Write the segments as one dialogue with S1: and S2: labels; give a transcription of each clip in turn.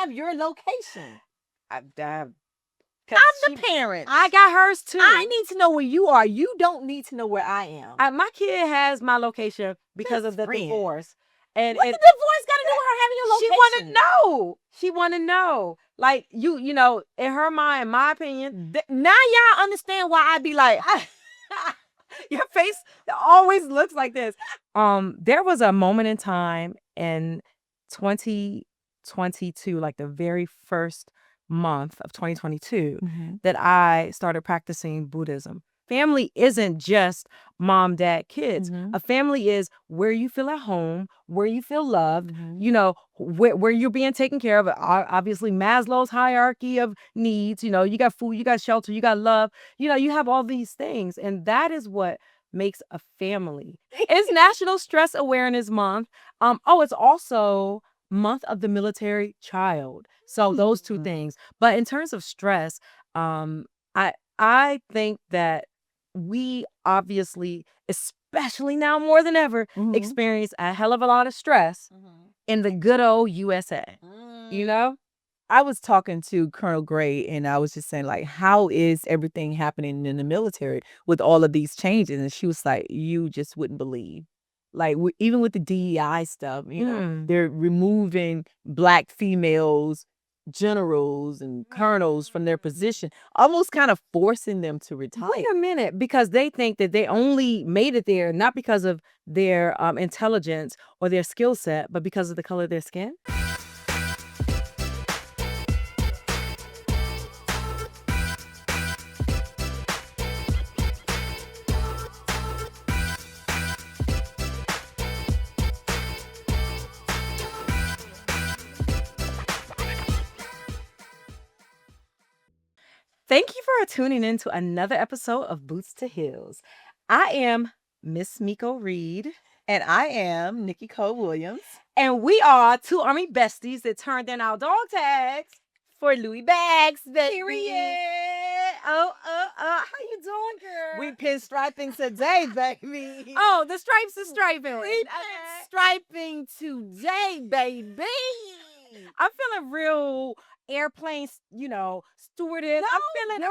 S1: have your location?
S2: I'm
S1: The parent.
S2: I got hers too.
S1: I need to know where you are. You don't need to know where I am.
S2: My kid has my location because
S1: Best
S2: of the
S1: friend.
S2: divorce. And
S1: What the divorce got to do with her having your
S2: she
S1: location?
S2: want to know. She want to know. Like, you know, in her mind, in my opinion,
S1: Now y'all understand why I be like,
S2: your face always looks like this. There was a moment in time in 2022, like the very first month of 2022, that I started practicing Buddhism. Family isn't just mom, dad, kids. A family is where you feel at home, where you feel loved, you know, where you're being taken care of. Obviously, Maslow's hierarchy of needs. You know, you got food, you got shelter, you got love. You know, you have all these things. And that is what makes a family. It's National Stress Awareness Month. It's also month of the military child. So those two things. But in terms of stress, I think that we obviously, especially now more than ever, experience a hell of a lot of stress in the good old USA. You know?
S3: I was talking to Colonel Gray and I was just saying, like, how is everything happening in the military with all of these changes? And she was like, you just wouldn't believe. Like, even with the DEI stuff, you know, they're removing Black females, generals and colonels from their position, almost kind of forcing them to retire.
S2: Wait a minute, because they think that they only made it there not because of their intelligence or their skill set, but because of the color of their skin. Thank you for tuning in to another episode of Boots to Heels. I am Miss Miko Reed.
S3: And I am Nikki Cole Williams.
S2: And we are two Army besties that turned in our dog tags for Louis bags.
S1: period.
S2: How you doing, girl?
S3: We pinstriping today, baby.
S2: Oh, the stripes is striping.
S1: We striping today, baby.
S2: I'm feeling real airplane, you know, stewardess. I'm feeling,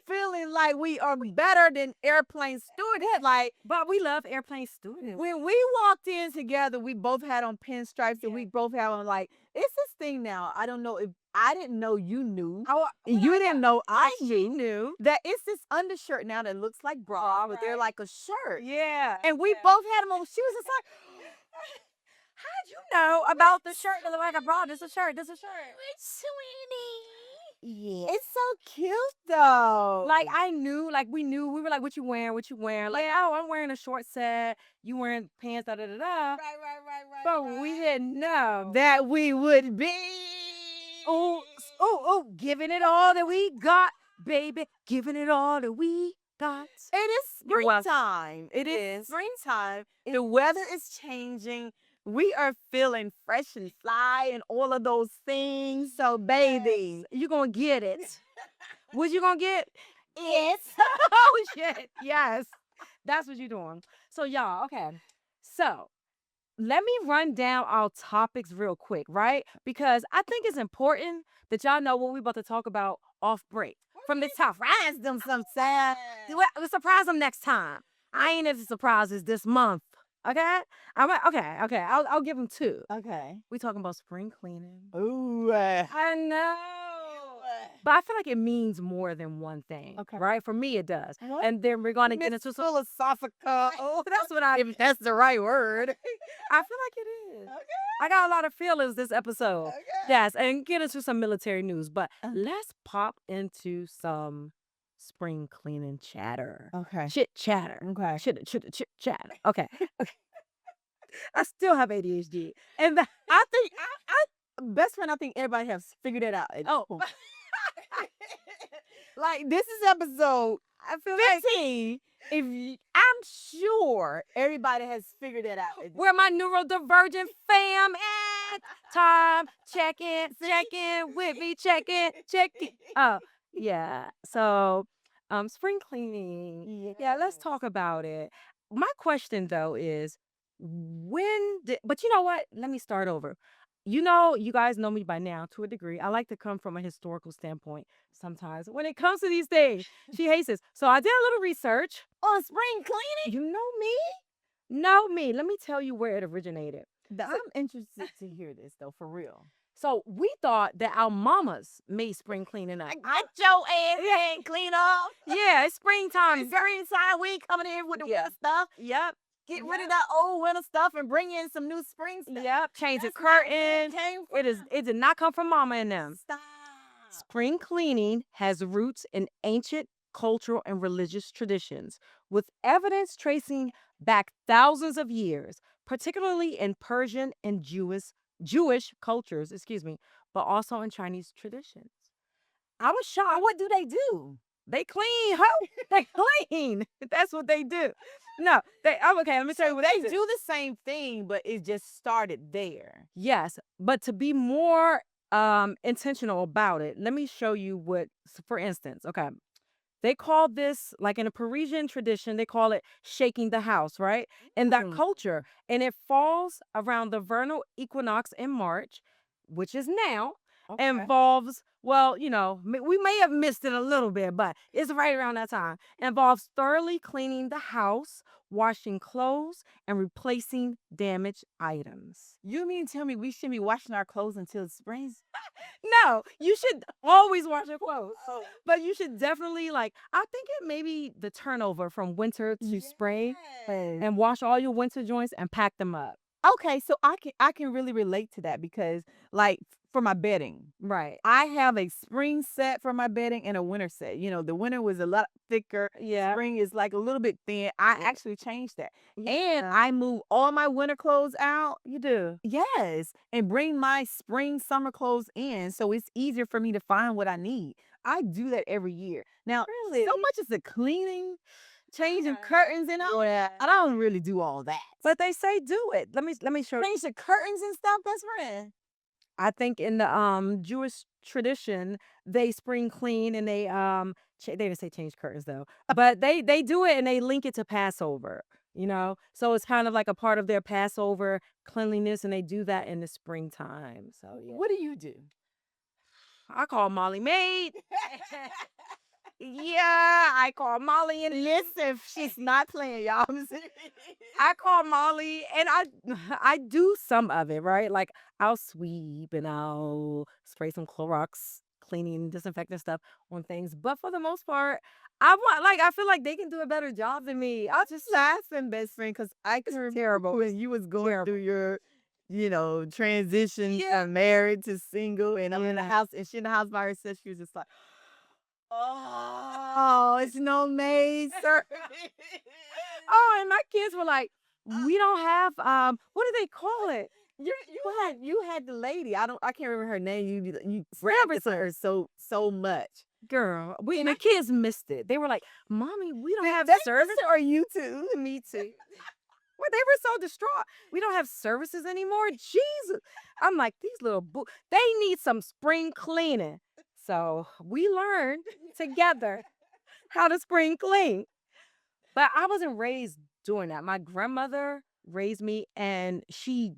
S1: feeling like we are better than airplane stewardess. Like,
S2: but we love airplane stewardess.
S1: when we walked in together, we both had on pinstripes and we both had on, like, it's this thing now. I don't know if I didn't know you knew. You didn't know I
S2: knew
S1: that it's this undershirt now that looks like bra, but they're like a shirt.
S2: Yeah.
S1: And we both had them on. She was just like,
S2: how'd you know about the shirt that looked like a bra? This is a shirt. This is a shirt.
S1: sweetie. Yeah. It's so cute though.
S2: Like I knew, like we knew. We were like, "What you wearing? What you wearing?" Like, oh, I'm wearing a short set. You wearing pants? Da da da da.
S1: Right.
S2: But we didn't know
S1: that we would be.
S2: Oh, giving it all that we got, baby. Giving it all that we got.
S1: It is springtime. It is springtime. The weather is changing. We are feeling fresh and fly and all of those things. So, baby,
S2: you gonna get it. What you gonna get?
S1: It.
S2: Oh, shit. Yes. That's what you're doing. So, y'all, okay. So, let me run down our topics real quick, right? Because I think it's important that y'all know what we're about to talk about off break. From the top.
S1: Surprise them sometime.
S2: We'll surprise them next time. I ain't into surprises this month. Okay? Okay. I'll give them two.
S1: Okay.
S2: We talking about spring cleaning.
S1: Ooh.
S2: I know. But I feel like it means more than one thing.
S1: Okay.
S2: Right? For me, it does.
S1: What?
S2: And then we're going to get into some
S1: philosophical.
S2: Oh, that's what
S1: If that's the right word.
S2: I feel like it is.
S1: Okay.
S2: I got a lot of feelings this episode.
S1: Okay.
S2: Yes, and get into some military news. But let's pop into some spring cleaning chatter.
S1: Okay.
S2: Chit chatter.
S1: Okay.
S2: Chit chatter. Okay. I still have ADHD. And
S1: I think I best friend, I think everybody has figured it out.
S2: Oh.
S1: Like this is episode
S2: I feel
S1: 15. I'm sure everybody has figured it out.
S2: Where my neurodivergent fam at? Time, check in with me, check in. Oh, yeah. So, spring cleaning. Yeah, let's talk about it. My question though is, but you know what? Let me start over. You guys know me by now to a degree. I like to come from a historical standpoint sometimes. When it comes to these things, she hates this. So I did a little research.
S1: On spring cleaning?
S2: You know me? Know me. Let me tell you where it originated.
S3: I'm interested to hear this though, for real.
S2: So we thought that our mamas made spring cleaning up.
S1: Get your ass and clean up.
S2: Yeah, it's springtime.
S1: Spring time, we ain't coming in with the winter stuff.
S2: Yep.
S1: Get rid of that old winter stuff and bring in some new spring stuff.
S2: Yep. Change the
S1: That's not where
S2: curtains.
S1: it came
S2: It did not come from mama and them.
S1: Stop.
S2: Spring cleaning has roots in ancient cultural and religious traditions, with evidence tracing back thousands of years, particularly in Persian and Jewish cultures, but also in Chinese traditions. I was shocked.
S1: What do they do?
S2: They clean, ho. They clean. That's what they do. No, okay. Let me tell you what
S3: They
S2: they
S3: do the same thing, but it just started there.
S2: Yes, but to be more intentional about it, let me show you what, for instance, okay. They call this, like in a Parisian tradition, they call it shaking the house, right? In that culture. And it falls around the vernal equinox in March, which is now.
S3: Okay.
S2: Involves, well, we may have missed it a little bit, but it's right around that time. Involves thoroughly cleaning the house, washing clothes, and replacing damaged items.
S3: You mean tell me we shouldn't be washing our clothes until spring?
S2: No, you should always wash your clothes. But you should definitely, I think it may be the turnover from winter to spring, and wash all your winter joints and pack them up.
S3: Okay, so I can really relate to that because like for my bedding,
S2: Right.
S3: I have a spring set for my bedding and a winter set. The winter was a lot thicker.
S2: Yeah.
S3: Spring is like a little bit thin. I actually changed that. And I move all my winter clothes out.
S2: You do.
S3: Yes. And bring my spring, summer clothes in. So it's easier for me to find what I need. I do that every year. Now,
S2: Really?
S3: so much as the cleaning, changing curtains and all that, I don't really do all that.
S2: But they say do it. Let me show you.
S1: Change the curtains and stuff, best friend.
S2: I think in the Jewish tradition, they spring clean and they they didn't say change curtains though, but they do it and they link it to Passover. So it's kind of like a part of their Passover cleanliness, and they do that in the springtime. So yeah,
S3: What do you do?
S2: I call Molly maid. Yeah, I call Molly and
S1: Listen, she's not playing, y'all.
S2: I call Molly and I do some of it, right? Like I'll sweep and I'll spray some Clorox cleaning, disinfectant stuff on things. But for the most part, I feel like they can do a better job than me.
S3: I just laughing, best friend, because I can remember
S2: terrible.
S3: when you was going through your, transition
S2: Yeah.
S3: from married to single, and I'm in the
S2: Yeah.
S3: house, and she in the house by herself. She was just like, "Oh, it's no maid, sir."
S2: Oh, and my kids were like, we don't have what do they call it?
S3: You had the lady. I can't remember her name. You
S2: Service
S3: her so much.
S2: Girl, the kids missed it. They were like, "Mommy, we don't have
S3: They
S2: service."
S3: or you too.
S2: Me too. Well, they were so distraught. We don't have services anymore. Jesus. I'm like, these little they need some spring cleaning. So we learned together how to spring clean. But I wasn't raised doing that. My grandmother raised me and she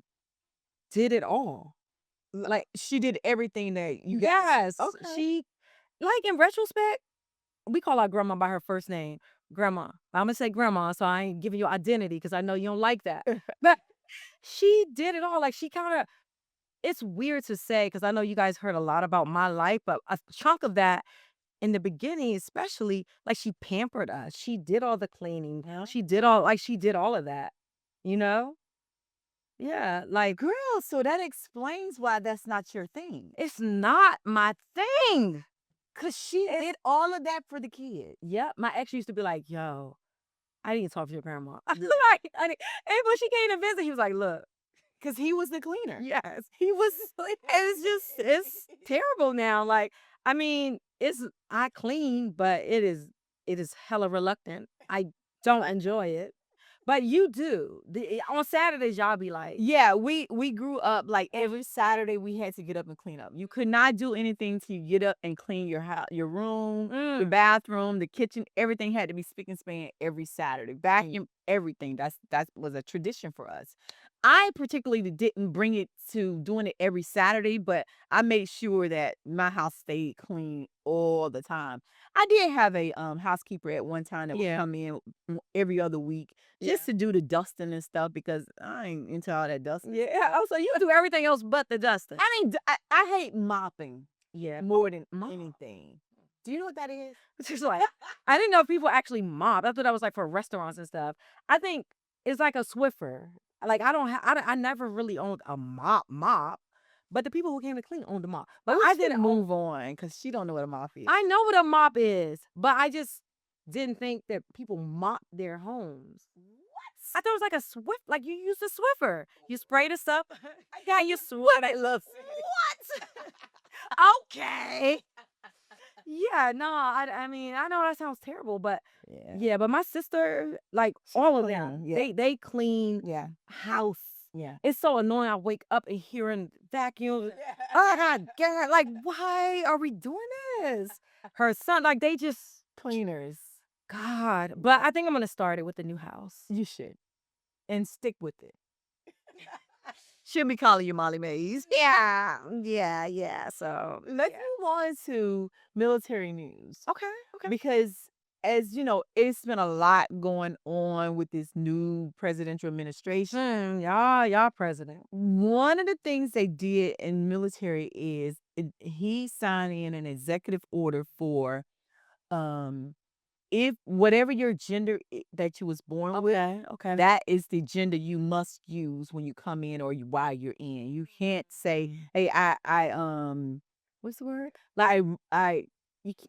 S2: did it all.
S3: Like she did everything that you guys.
S2: Yes.
S3: Okay.
S2: She, in retrospect, we call our grandma by her first name, Grandma. I'm gonna say Grandma, so I ain't giving you identity because I know you don't like that. But she did it all. Like she kind of. It's weird to say because I know you guys heard a lot about my life, but a chunk of that in the beginning, especially, like she pampered us. She did all the cleaning.
S3: Yeah.
S2: She did all of that. Yeah, like
S3: Girl, so that explains why that's not your thing.
S2: it's not my thing.
S3: Cause she did all of that for the kid.
S2: Yep, my ex used to be like, "Yo, I need to talk to your grandma."
S3: Yeah.
S2: And when she came to visit, he was like, "Look,
S3: Cause he was the cleaner.
S2: yes,
S3: He was
S2: it's terrible now. Like, I mean, I clean, but it is hella reluctant. I don't enjoy it, but you do. On Saturdays, y'all be like,
S3: Yeah, we grew up like every Saturday we had to get up and clean up. You could not do anything till you get up and clean your house, your room, the bathroom, the kitchen. Everything had to be spick and span every Saturday. Vacuum everything. That was a tradition for us. I particularly didn't bring it to doing it every Saturday, but I made sure that my house stayed clean all the time. I did have a housekeeper at one time that would
S2: Yeah.
S3: come in every other week just to do the dusting and stuff because I ain't into all that dusting.
S2: Yeah. Oh, so you do everything else but the dusting.
S3: I mean, I hate mopping
S2: Yeah.
S3: more than anything. Do you know what that is?
S2: It's just like I didn't know if people actually mop. That's what that was like for restaurants and stuff. I think it's like a Swiffer. Like I never really owned a mop, but the people who came to clean owned a mop. But
S3: I
S2: I didn't
S3: didn't move on because she don't know what a mop is.
S2: I know what a mop is, but I just didn't think that people mop their homes. I thought it was like a Swift, like you use a Swiffer. You spray the stuff. Yeah, you sweat.
S3: I love
S2: What? Okay. Yeah, no, I mean, I know that sounds terrible, but
S3: yeah.
S2: but my sister, like all of them,
S3: Yeah.
S2: they clean
S3: Yeah.
S2: house.
S3: Yeah.
S2: It's so annoying. I wake up and hearing vacuum. Oh God, God, like why are we doing this? Her son, like they just
S3: Cleaners.
S2: God. But I think I'm gonna start it with the new house.
S3: You should. And stick with it.
S1: She'll be calling you Molly Mays.
S2: Yeah. So
S3: Let's move on to military news.
S2: okay.
S3: Because as you know, it's been a lot going on with this new presidential administration.
S2: Y'all president.
S3: One of the things they did in military is he signed in an executive order for if whatever your gender that you was born with,
S2: Okay.
S3: that is the gender you must use when you come in or while you're in. You can't say, "Hey, what's the word? Like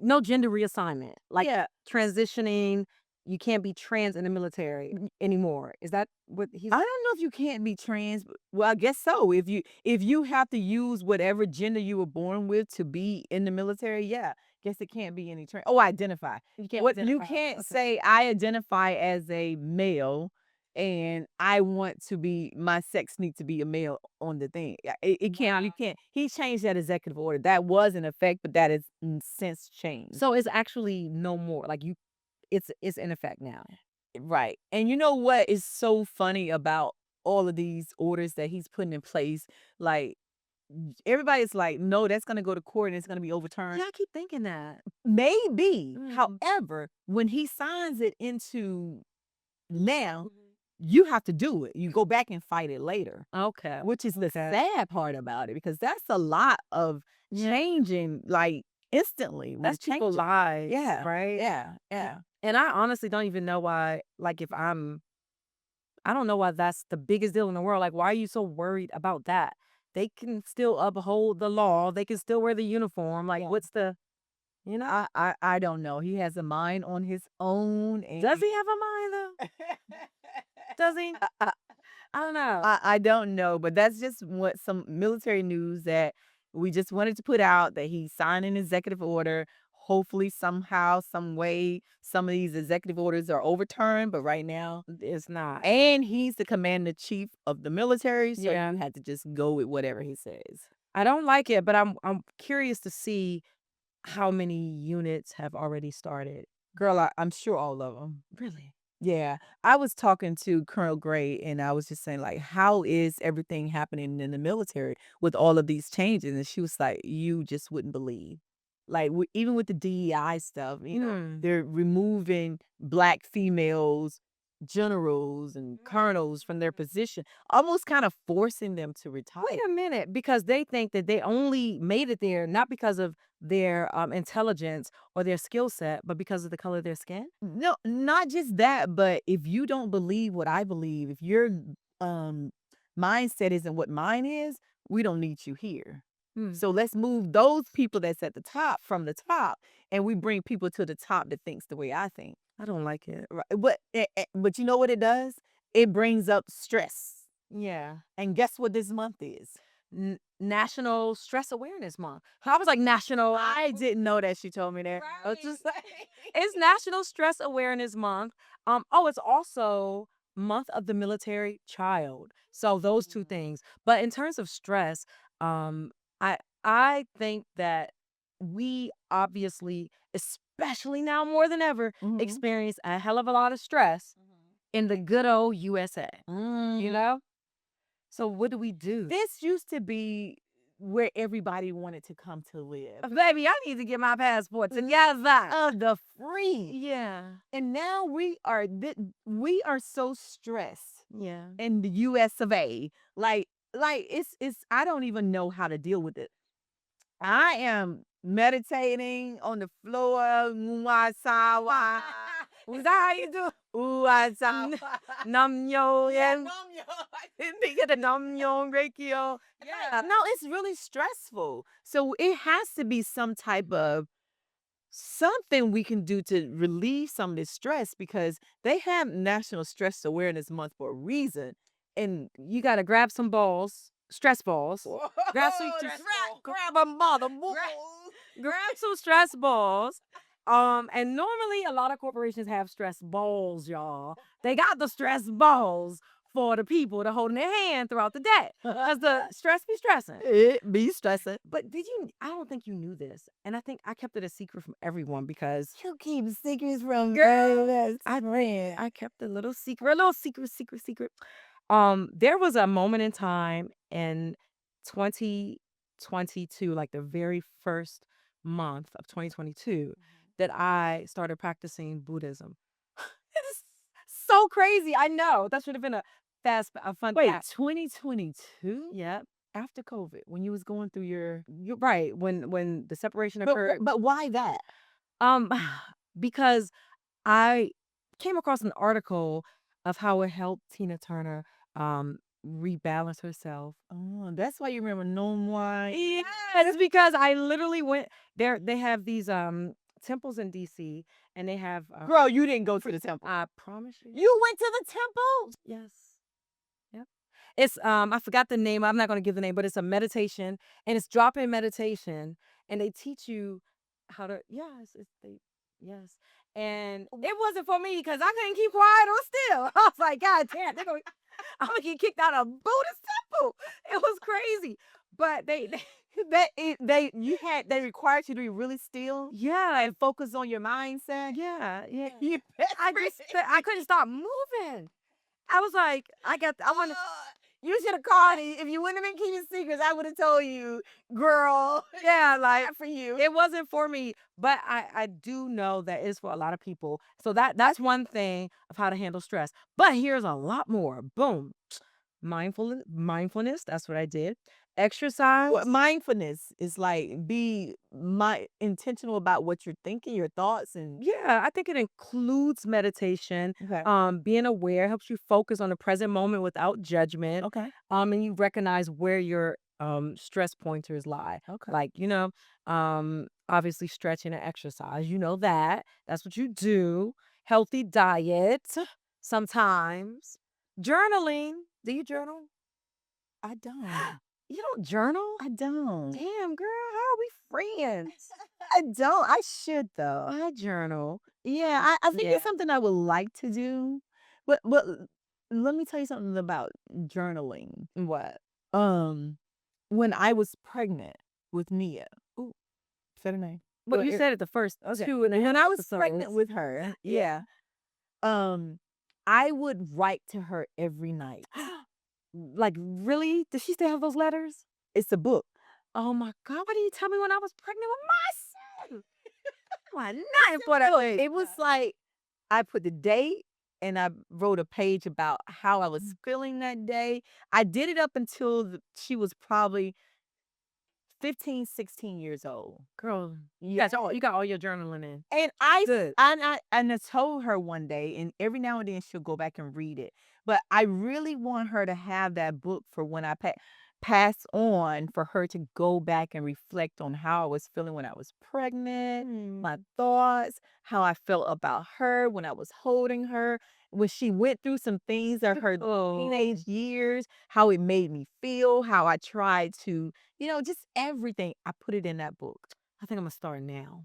S2: No gender reassignment. Like
S3: yeah,
S2: transitioning. You can't be trans in the military anymore. Is that what he's?
S3: I don't know if you can't be trans. Well, I guess so. If you have to use whatever gender you were born with to be in the military, yeah, guess it can't be any trans. Oh, identify.
S2: You can't.
S3: What you
S2: identify.
S3: can't
S2: Okay.
S3: say I identify as a male and I want to be my sex needs to be a male on the thing. It can't. You can't. He changed that executive order. That was in effect, but that is since changed.
S2: So it's actually no more. Like you, it's in effect now.
S3: Right. And you know what is so funny about all of these orders that he's putting in place? Like, everybody's like, no, that's going to go to court and it's going to be overturned.
S2: Yeah, I keep thinking that.
S3: Maybe.
S2: Mhm.
S3: However, when he signs it into now, you have to do it. You go back and fight it later,
S2: Okay.
S3: which is the sad part about it because that's a lot of changing, like instantly. when
S2: That's
S3: you change
S2: people's
S3: it.
S2: lives.
S3: Yeah.
S2: Right.
S3: Yeah.
S2: And I honestly don't even know why. Like, I don't know why that's the biggest deal in the world. Like, why are you so worried about that? They can still uphold the law. They can still wear the uniform. Like,
S3: Yeah.
S2: what's the, you know?
S3: I don't know. He has a mind on his own. And
S2: Does he have a mind though? Does he? I don't know.
S3: I don't know, but that's just what some military news that we just wanted to put out that he signed an executive order. Hopefully, somehow, some way, some of these executive orders are overturned, but right now,
S2: It's not.
S3: and he's the commander chief of the military, so
S2: Yeah.
S3: you had to just go with whatever he says.
S2: I don't like it, but I'm curious to see how many units have already started.
S3: Girl, I'm sure all of them.
S2: Really?
S3: Yeah, I was talking to Colonel Gray and I was just saying like, how is everything happening in the military with all of these changes? And she was like, you just wouldn't believe. Like even with the DEI stuff, they're removing black females, generals and colonels from their position, almost kind of forcing them to retire.
S2: Wait a minute, because they think that they only made it there not because of their intelligence or their skill set, but because of the color of their skin.
S3: No, not just that, but if you don't believe what I believe, if your mindset isn't what mine is, we don't need you here. So let's move those people that's at the top from the top, and we bring people to the top that thinks the way I think.
S2: I don't like it.
S3: Right. But you know what it does? It brings up stress.
S2: Yeah.
S3: And guess what this month is?
S2: National Stress Awareness Month. I was like, national.
S3: I didn't know that. She told me that. I was
S2: Right.
S3: just like,
S2: It's National Stress Awareness Month. It's also month of the military child. So those two things. But in terms of stress, I think that we obviously, especially now more than ever,
S3: Mhm.
S2: experience a hell of a lot of stress in the good old USA.
S3: Mm.
S2: You know? So what do we do?
S3: This used to be where everybody wanted to come to live.
S2: Baby, I need to get my passport together.
S3: The free.
S2: Yeah.
S3: And now we are so stressed
S2: Yeah.
S3: in the US of A. Like it's I don't even know how to deal with it. I am meditating on the floor. Muasawa.
S2: Was that how you do?
S3: Uasawa.
S2: Nam yo yen.
S3: I didn't think of the
S2: Nam yo rekio.
S3: Yeah. No, it's really stressful. So it has to be some type of something we can do to relieve some of this stress because they have National Stress Awareness Month for a reason. And
S2: You gotta grab some balls, stress balls. Grab some stress balls.
S3: grab a mother
S2: Grab some stress balls. And normally a lot of corporations have stress balls, y'all. They got the stress balls for the people to hold in their hand throughout the day. Cause the stress be stressing.
S3: It be stressing.
S2: But I don't think you knew this. And I think I kept it a secret from everyone because
S3: You keep secrets from
S2: Girl,
S3: I
S2: I kept a little secret, secret. There was a moment in time in 2022, like the very first month of 2022, that I started practicing Buddhism. It's so crazy. I know that should have been a fun
S3: Wait,
S2: fact.
S3: 2022?
S2: Yeah,
S3: After COVID, when you was going through your
S2: you're right. When the separation occurred,
S3: but why that?
S2: um, because I came across an article of how it helped Tina Turner rebalance herself.
S3: Oh, that's why you remember no more.
S2: Yeah, it's because I literally went there. They have these temples in DC, and they have
S3: Girl, you didn't go to the temple.
S2: I promise you.
S3: You went to the temple?
S2: Yes. Yep. It's I forgot the name. I'm not going to give the name, but it's a meditation, and it's drop-in meditation, and they teach you how to yes. And it wasn't for me because I couldn't keep quiet or still. I was like, God damn, I'm gonna get kicked out of Buddhist temple. It was crazy. But they
S3: They required you to be really still
S2: yeah,
S3: and focus on your mindset.
S2: yeah.
S3: You
S2: I couldn't stop moving. I was like, I want to.
S3: You should have called me. If you wouldn't have been keeping secrets, I would have told you, girl.
S2: Yeah, like
S3: Not for you.
S2: it wasn't for me, but I do know that it's for a lot of people. So that's one thing of how to handle stress. But here's a lot more. Boom. Mindfulness, that's what I did. Exercise.
S3: What mindfulness is like be intentional about what you're thinking, your thoughts, and
S2: Yeah, I think it includes meditation.
S3: okay.
S2: Being aware helps you focus on the present moment without judgment.
S3: Okay.
S2: And you recognize where your stress pointers lie.
S3: Okay.
S2: Like, obviously stretching and exercise. You know that. That's what you do. Healthy diet sometimes. Journaling. Do you journal?
S3: I don't.
S2: You don't journal?
S3: I don't.
S2: Damn, girl, how are we friends?
S3: I don't. I should though.
S2: I journal.
S3: Yeah, I think
S2: Yeah.
S3: it's something I would like to do. But let me tell you something about journaling.
S2: What?
S3: When I was pregnant with Nia. Ooh, said her name.
S2: But
S3: Well,
S2: you said it the first
S3: okay.
S2: 2.5
S3: When I was
S2: episodes.
S3: pregnant with her, yeah. I would write to her every night.
S2: Like, really? Does she still have those letters?
S3: It's a book.
S2: Oh my God, why didn't you tell me when I was pregnant with my son? Why not for that?
S3: It was like I put the date and I wrote a page about how I was feeling that day. I did it up until she was probably 15, 16 years old.
S2: Girl,
S3: Yeah.
S2: you got all your journaling in.
S3: And
S2: Good.
S3: I told her one day, and every now and then she'll go back and read it. But I really want her to have that book for when I pass on, for her to go back and reflect on how I was feeling when I was pregnant, my thoughts, how I felt about her when I was holding her, when she went through some things of her
S2: Oh.
S3: teenage years, how it made me feel, how I tried to, just everything. I put it in that book.
S2: I think I'm gonna start now.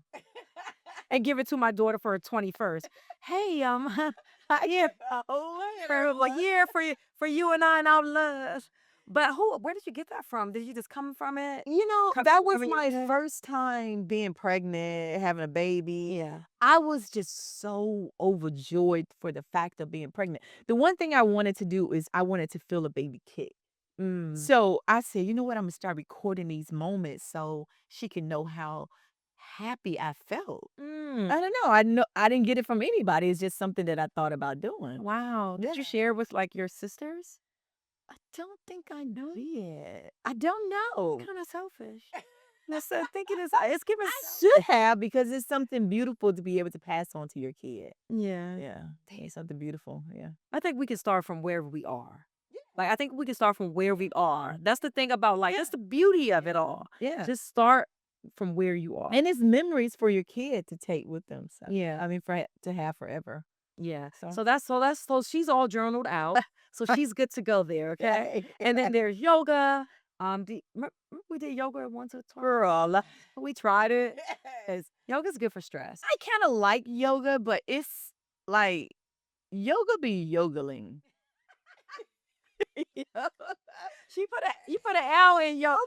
S2: And give it to my daughter for her 21st. Hey, yeah, for a year for you and I and our love. But where did you get that from? Did you just come from it?
S3: You know,
S2: Come
S3: that was
S2: from your
S3: my
S2: dad?
S3: first time being pregnant, having a baby.
S2: Yeah.
S3: I was just so overjoyed for the fact of being pregnant. The one thing I wanted to do is I wanted to feel a baby kick. So I said, you know what? I'm gonna start recording these moments so she can know how happy I felt.
S2: Mm.
S3: I don't know. I know I didn't get it from anybody. It's just something that I thought about doing.
S2: Wow. Did you share with like your sisters?
S3: I don't think I did. I don't know.
S2: Kind of selfish. That's thinking it's giving.
S3: I should have because it's something beautiful to be able to pass on to your kid.
S2: Yeah.
S3: Yeah. It's something beautiful. Yeah.
S2: I think we can start from wherever we are. Like I think we can start from where we are. That's the thing about like that's the beauty of it all.
S3: Yeah.
S2: Just start from where you are.
S3: And it's memories for your kid to take with them. So,
S2: Yeah.
S3: I mean, to have forever.
S2: Yeah.
S3: So-
S2: So she's all journaled out. So she's good to go there. Okay. And then there's yoga. Remember we did yoga once or twice.
S3: Girl,
S2: We tried it. Yoga's good for stress.
S3: I kind of like yoga, but it's like yoga be yodeling.
S2: You put an L in yoga.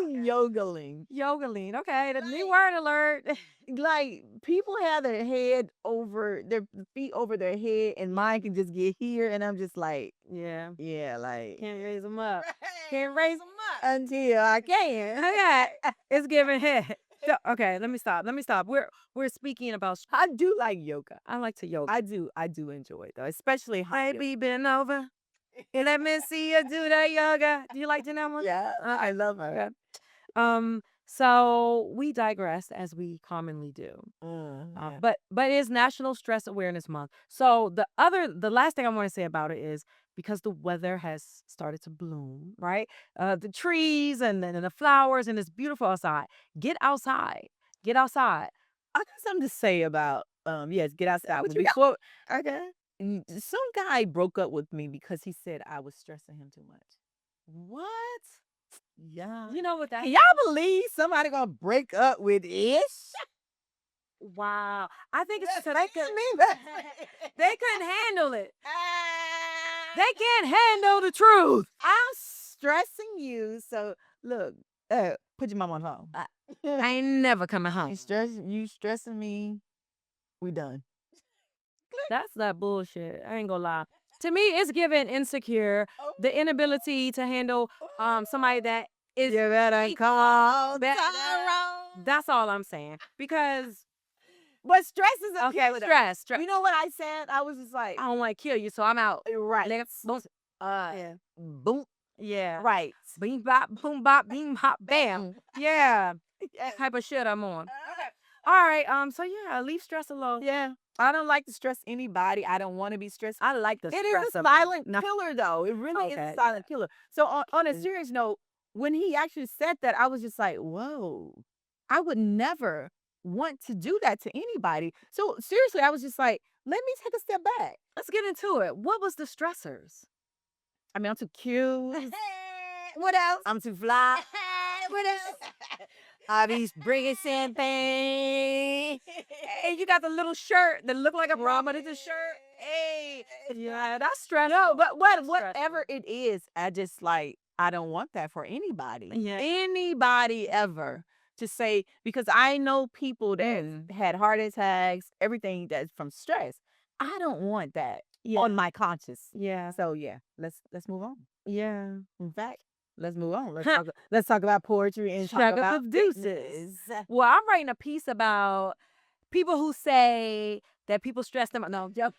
S3: Yoga be yodeling.
S2: Yogaling. Okay. The new word alert.
S3: Like people have their head over their feet over their head, and mine can just get here, and I'm just like,
S2: Yeah.
S3: yeah, like
S2: Can't raise them up. Can't raise them up.
S3: until I can.
S2: Okay. It's giving head. Okay, let me stop. We're speaking about
S3: I do like yoga.
S2: I like to yoga.
S3: I do enjoy it though, especially hot yoga.
S2: Baby, bend over. Let me see you do that yoga. Do you like Janelle?
S3: Yeah, I love her.
S2: So we digress as we commonly do.
S3: Yeah.
S2: But it's National Stress Awareness Month. So the last thing I want to say about it is because the weather has started to bloom, right? The trees and the flowers and it's beautiful outside. Get outside. Get outside.
S3: I got something to say about yes, get outside.
S2: What
S3: But
S2: you got?
S3: before
S2: Okay.
S3: some guy broke up with me because he said I was stressing him too much.
S2: What?
S3: Yeah.
S2: You know what that?
S3: Can y'all believe somebody gonna break up with Ish?
S2: Wow. I think it's because
S3: They
S2: they couldn't handle it. They can't handle the truth.
S3: I'm stressing you. So look, put your mom on the phone.
S2: I ain't never coming home.
S3: You stressing me. We done.
S2: That's that bullshit. I ain't gonna lie. To me, it's giving insecure, the inability to handle somebody that is
S3: You better call
S2: Better-
S3: Tyrone.
S2: That's all I'm saying. Because
S3: But stress is a
S2: okay,
S3: killer.
S2: stress.
S3: You know what I said? I was just like,
S2: I don't want to kill you, so I'm out.
S3: right.
S2: Boom.
S3: Yeah. Boom.
S2: Yeah.
S3: Right.
S2: Bing bop, boom bop, bing bop, bam. Yeah. Type of shit I'm on. All right. So yeah, leave stress alone.
S3: Yeah. I don't like to stress anybody. I don't want to be stressed.
S2: I like the
S3: It
S2: stress
S3: is a
S2: of
S3: silent
S2: No.
S3: killer, though. It really is
S2: Okay.
S3: a silent killer. So on a serious note, when he actually said that, I was just like, whoa, I would never want to do that to anybody. So seriously, I was just like, let me take a step back.
S2: Let's get into it. What was the stressors?
S3: I mean, I'm too cute.
S2: What else?
S3: I'm too fly.
S2: What else? I be bringing champagne. Hey, you got the little shirt that look like a bra, but it's a shirt. Hey, yeah, that's stressful.
S3: No, but
S2: That's
S3: whatever it is, I just like, I don't want that for anybody.
S2: Yeah.
S3: Anybody ever to say, because I know people that had heart attacks, everything that's from stress. I don't want that
S2: Yeah.
S3: on my conscience.
S2: Yeah.
S3: So yeah, let's move on.
S2: Yeah.
S3: In fact, let's move on. Let's talk about poetry and talk
S2: Struggle
S3: about
S2: with deuces. Well, I'm writing a piece about people who say that people stress them. No, joke.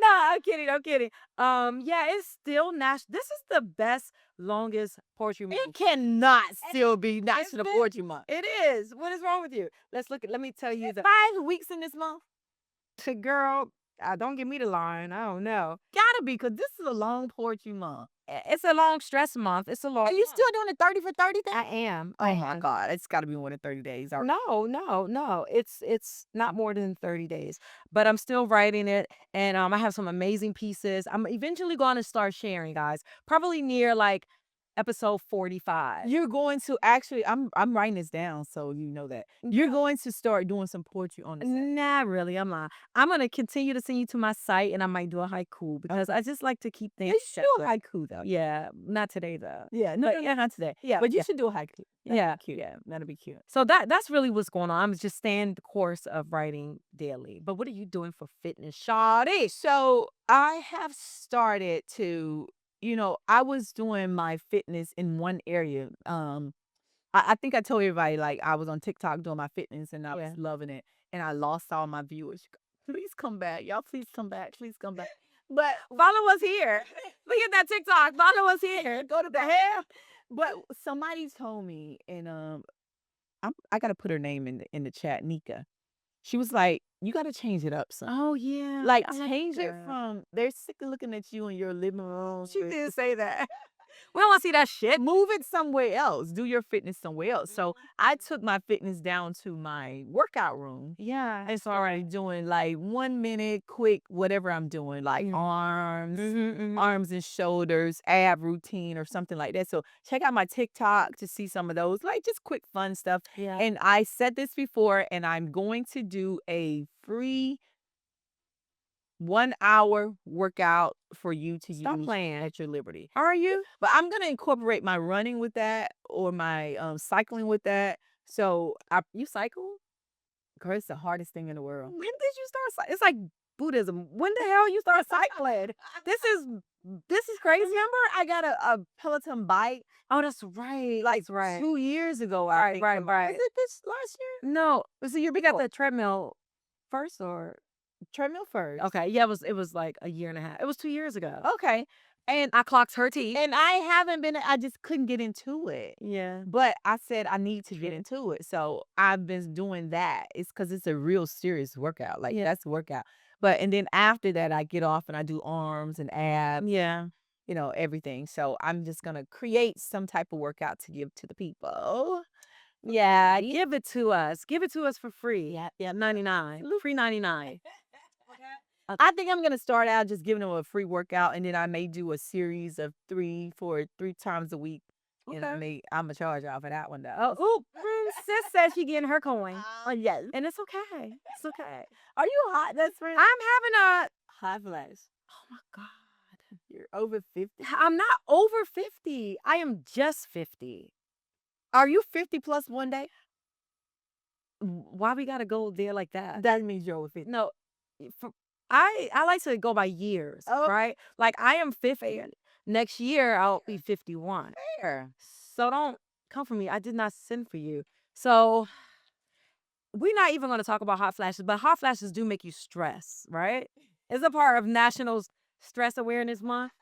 S2: No, I'm kidding. Yeah, it's still national. This is the best, longest poetry month.
S3: It cannot still be National
S2: been-
S3: Poetry Month.
S2: It is. What is wrong with you? Let's look. Let me tell you the
S3: 5 weeks in this month.
S2: girl. Don't give me the line. I don't know.
S3: Gotta be, because this is a long poetry month.
S2: It's a long stress month. It's a long.
S3: Are you
S2: month.
S3: still doing the 30 for 30 thing?
S2: I am.
S3: Oh my God, it's got to be more than 30 days.
S2: No. It's not more than 30 days, but I'm still writing it, and I have some amazing pieces. I'm eventually going to start sharing, guys. Probably near like episode 45.
S3: You're going to actually, I'm writing this down so you know that. You're going to start doing some poetry on this.
S2: Not really. I'm not. I'm going to continue to send you to my site, and I might do a haiku because I just like to keep things.
S3: You should do a haiku though.
S2: Yeah, not today though.
S3: Yeah, no, not today.
S2: Yeah,
S3: but you should do a haiku.
S2: Yeah,
S3: cute. Yeah, that'll be cute.
S2: So that's really what's going on. I'm just staying the course of writing daily. But what are you doing for fitness, Shawty?
S3: So I have started to, I was doing my fitness in one area. I think I told everybody like I was on TikTok doing my fitness and I was loving it, and I lost all my viewers. Please come back, y'all. Please come back. Please come back. But
S2: Follow us here. Look at that TikTok. Follow us here.
S3: go to the hell. But somebody told me, and I gotta put her name in the chat, Nika. She was like, "You gotta change it up, son.
S2: Oh yeah,
S3: Like
S2: I
S3: change it
S2: that.
S3: from they're sick of looking at you in your living room.
S2: She did say that. We don't want to see that shit.
S3: Move it somewhere else. Do your fitness somewhere else." So I took my fitness down to my workout room.
S2: Yeah,
S3: And so I'm already doing like 1 minute quick, whatever I'm doing, like arms, arms and shoulders, ab routine or something like that. So check out my TikTok to see some of those, like just quick fun stuff.
S2: Yeah.
S3: And I said this before, and I'm going to do a free 1 hour workout for you to
S2: Stop
S3: use
S2: playing.
S3: at your liberty.
S2: Are you?
S3: But I'm gonna incorporate my running with that or my cycling with that. So
S2: You cycle?
S3: girl, it's the hardest thing in the world.
S2: When did you start cycling? It's like Buddhism. When the hell you start cycling? This is crazy.
S3: Remember, I got a Peloton bike
S2: Oh, that's right.
S3: like
S2: That's right.
S3: 2 years ago. I
S2: Right,
S3: think.
S2: right, right.
S3: Was it this last year?
S2: No,
S3: Was it your
S2: we got
S3: before?
S2: the treadmill first, or
S3: treadmill first.
S2: okay? Yeah, it was like a year and a half. It was 2 years ago.
S3: Okay. And
S2: I clocked her teeth.
S3: and I haven't been. I just couldn't get into it.
S2: Yeah.
S3: But I said I need to get into it. So I've been doing that. It's because it's a real serious workout. Like that's a workout. But and then after that, I get off and I do arms and abs,
S2: Yeah.
S3: everything. So I'm just gonna create some type of workout to give to the people.
S2: Yeah. Give it to us. Give it to us for free.
S3: Yeah.
S2: Yeah. 99. Free 99.
S3: I think I'm gonna start out just giving them a free workout, and then I may do a series of 3 times a week. And
S2: Okay.
S3: I'm gonna charge y'all for that one though.
S2: Oh, sis says she getting her coin.
S3: Yes.
S2: And it's okay. It's okay.
S3: Are you hot, best friend?
S2: I'm having a
S3: hot flash.
S2: oh my God.
S3: You're over 50.
S2: I'm not over 50. I am just 50.
S3: Are you 50 plus one day?
S2: Why we gotta go there like that?
S3: That means you're over 50.
S2: No, I like to go by years, right? Like I am 50. Next year I'll be 51.
S3: Fair.
S2: So don't come for me. I did not send for you. So we're not even going to talk about hot flashes, but hot flashes do make you stress, right? It's a part of National Stress Awareness Month.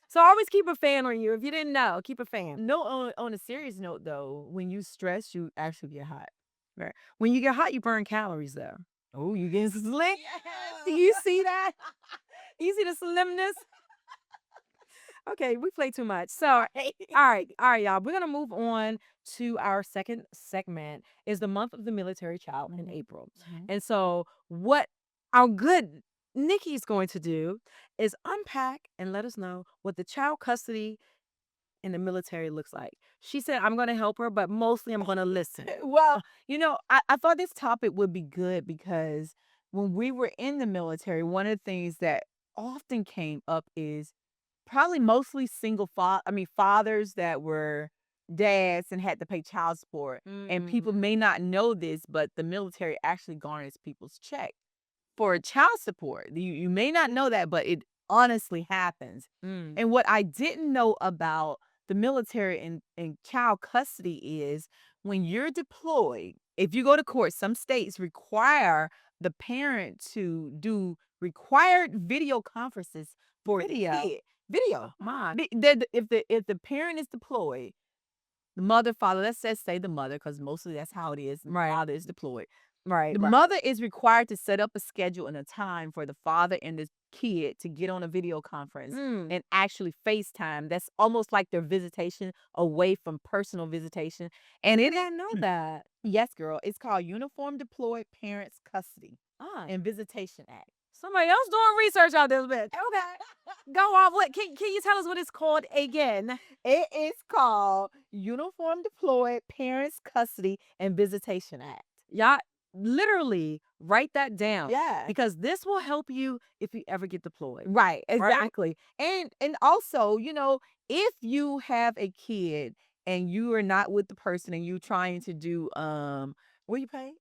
S2: So always keep a fan on you. If you didn't know, keep a fan.
S3: No, on a serious note though, when you stress, you actually get hot.
S2: Right. When you get hot, you burn calories though.
S3: Oh, you getting slick?
S2: Do you see that? You see the slimness? Okay, we play too much. So, all right, y'all. We're gonna move on to our second segment. Is the month of the military child in April, and so what our good Nikki's going to do is unpack and let us know what the child custody in the military looks like. She said, I'm going to help her, but mostly I'm going to listen.
S3: Well, I thought this topic would be good because when we were in the military, one of the things that often came up is probably mostly fathers that were dads and had to pay child support. And people may not know this, but the military actually garners people's check for child support. You may not know that, but it honestly happens. And what I didn't know about the military and child custody is when you're deployed, if you go to court, some states require the parent to do required video conferences for
S2: Video?
S3: the kid. Video.
S2: My.
S3: If the parent is deployed, the mother, father, let's just say the mother, because mostly that's how it is. The
S2: Right.
S3: father is deployed.
S2: Right.
S3: The mother is required to set up a schedule and a time for the father and the kid to get on a video conference and actually FaceTime. That's almost like their visitation away from personal visitation. And
S2: I didn't know that.
S3: yes, girl, it's called Uniform Deployed Parents Custody
S2: Ah.
S3: and Visitation Act.
S2: Somebody else doing research on this bitch. Okay. Go off. What can you tell us what it's called again?
S3: It is called Uniform Deployed Parents Custody and Visitation Act.
S2: Y'all literally write that down.
S3: Yeah.
S2: Because this will help you if you ever get deployed.
S3: Right, exactly. And also, if you have a kid and you are not with the person and you trying to do what you pay?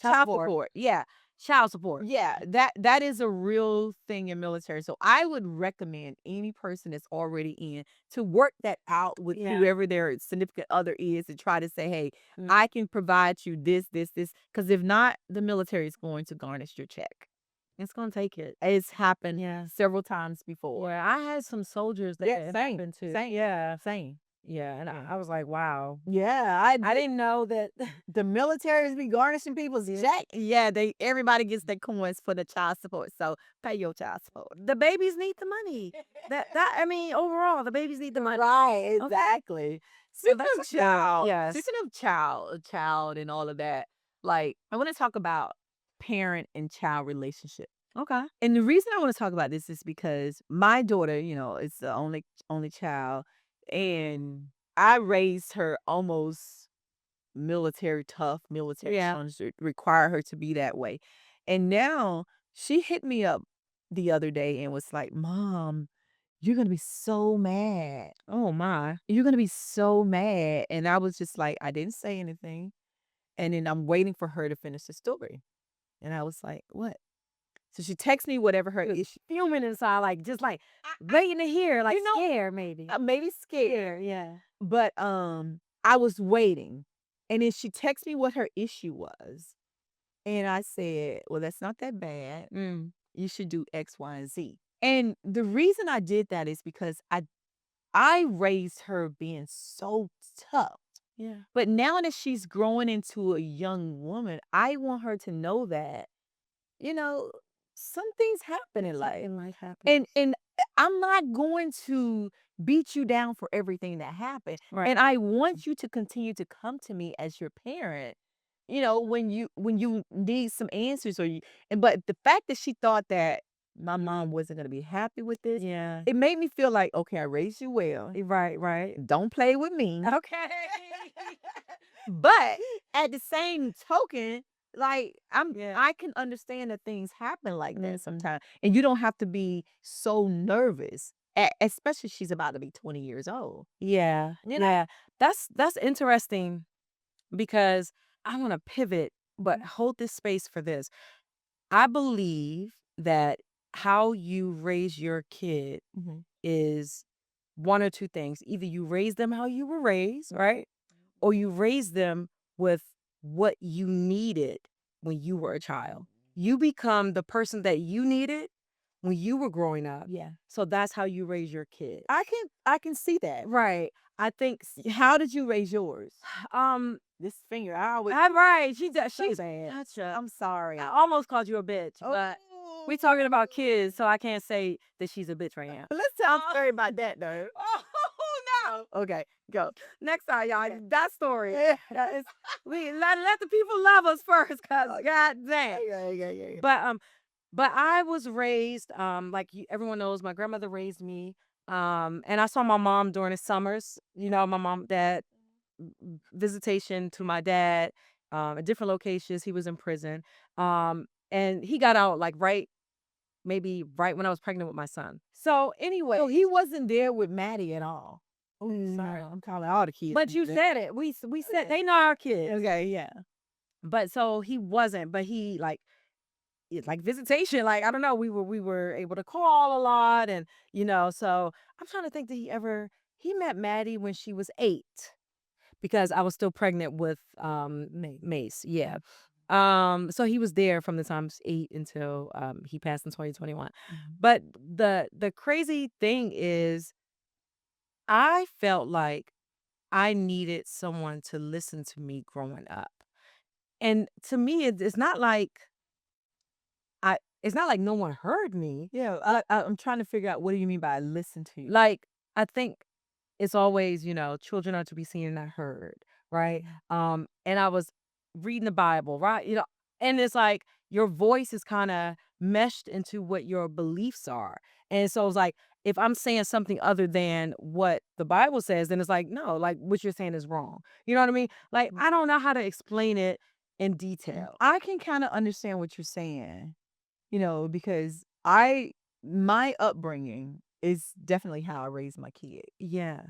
S3: Child support. Yeah.
S2: Child support.
S3: Yeah, that is a real thing in military. So I would recommend any person that's already in to work that out with whoever their significant other is and try to say, hey, I can provide you this. Because if not, the military is going to garnish your check.
S2: It's gonna take it.
S3: It's happened several times before.
S2: Well, I had some soldiers that it
S3: same,
S2: happened to.
S3: same,
S2: Yeah.
S3: same.
S2: Yeah. And I was like, wow.
S3: Yeah,
S2: I didn't know that.
S3: the militaries be garnishing people's check. Yeah, everybody gets their coins for the child support. So pay your child support.
S2: The babies need the money. I mean, overall, the babies need the money.
S3: Right,
S2: Okay.
S3: exactly.
S2: So
S3: Speaking of child,
S2: yes.
S3: speaking of child and all of that, like I want to talk about parent and child relationship.
S2: Okay.
S3: And the reason I want to talk about this is because my daughter, is the only child, and I raised her almost military tough, military sons that require her to be that way. And now she hit me up the other day and was like, "Mom, you're gonna be so mad.
S2: Oh my.
S3: You're gonna be so mad." And I was just like, I didn't say anything. And then I'm waiting for her to finish the story. And I was like, what? So she texts me whatever her issue.
S2: Fuming inside, like just like waiting to hear, like scared maybe.
S3: Maybe scared.
S2: Scared, yeah.
S3: But I was waiting. And then she texts me what her issue was. And I said, well, that's not that bad. You should do X, Y, and Z. And the reason I did that is because I raised her being so tough.
S2: Yeah.
S3: But now that she's growing into a young woman, I want her to know that, some things happen in life.
S2: In life happens.
S3: And I'm not going to beat you down for everything that happened.
S2: Right.
S3: And I want you to continue to come to me as your parent, when you need some answers but the fact that she thought that my mom wasn't going to be happy with this,
S2: Yeah.
S3: it made me feel like, okay, I raised you well.
S2: Right.
S3: Don't play with me.
S2: Okay.
S3: But at the same token, like
S2: Yeah.
S3: I can understand that things happen like that sometimes. And you don't have to be so nervous. Especially she's about to be 20 years old.
S2: Yeah. Yeah. That's interesting because I want to pivot, but hold this space for this. I believe that how you raise your kid is one or two things. Either you raise them how you were raised, right? Or you raise them with what you needed when you were a child. You become the person that you needed when you were growing up.
S3: Yeah.
S2: So that's how you raise your kid.
S3: I can see that.
S2: Right. I think
S3: How did you raise yours? This finger,
S2: I'm right. She's
S3: bad.
S2: gotcha.
S3: I'm sorry.
S2: I almost called you a bitch, but we talking about kids, so I can't say that she's a bitch right now.
S3: Let's tell a story about that though.
S2: Oh no.
S3: Okay, go.
S2: Next time, y'all, that story.
S3: Yeah.
S2: We let the people love us first, cause god damn.
S3: Yeah.
S2: But I was raised, like everyone knows, my grandmother raised me. And I saw my mom during the summers. My mom, dad, visitation to my dad, at different locations. He was in prison. And he got out like maybe right when I was pregnant with my son. So anyway,
S3: So he wasn't there with Maddie at all. Oh, sorry.
S2: no.
S3: I'm calling all the kids.
S2: But you said it. We said they know our kids.
S3: Okay, yeah.
S2: But so he wasn't. But he like visitation. Like I don't know. We were able to call a lot, and So I'm trying to think that he met Maddie when she was 8, because I was still pregnant with Mace. Yeah. So he was there from the time he was 8 until he passed in 2021. But the crazy thing is, I felt like I needed someone to listen to me growing up. And to me, it's not like no one heard me.
S3: Yeah, I'm trying to figure out what do you mean by listen to you?
S2: Like, I think it's always, children are to be seen and not heard, right? And I was reading the Bible, right? And it's like, your voice is kind of meshed into what your beliefs are. And so it's like, if I'm saying something other than what the Bible says, then it's like, no, like what you're saying is wrong. You know what I mean? Like, I don't know how to explain it in detail.
S3: I can kind of understand what you're saying, because my upbringing is definitely how I raised my kid
S2: Yeah.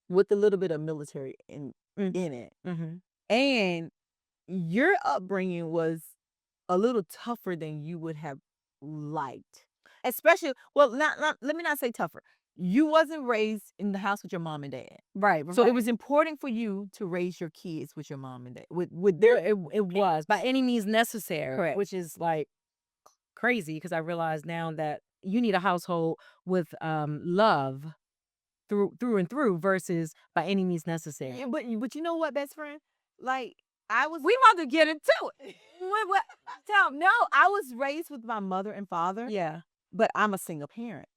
S3: with a little bit of military
S2: Mm.
S3: in it.
S2: Mm-hmm.
S3: And your upbringing was a little tougher than you would have liked. Especially, well, not let me not say tougher. You wasn't raised in the house with your mom and dad.
S2: Right.
S3: So
S2: right.
S3: it was important for you to raise your kids with your mom and dad. With
S2: There,
S3: their
S2: it was by any means necessary,
S3: Correct.
S2: which is like crazy because I realize now that you need a household with love through and through versus by any means necessary.
S3: Yeah, but you know what, best friend? Like I was
S2: We about to get into it.
S3: what, no, I was raised with my mother and father,
S2: Yeah.
S3: but I'm a single parent.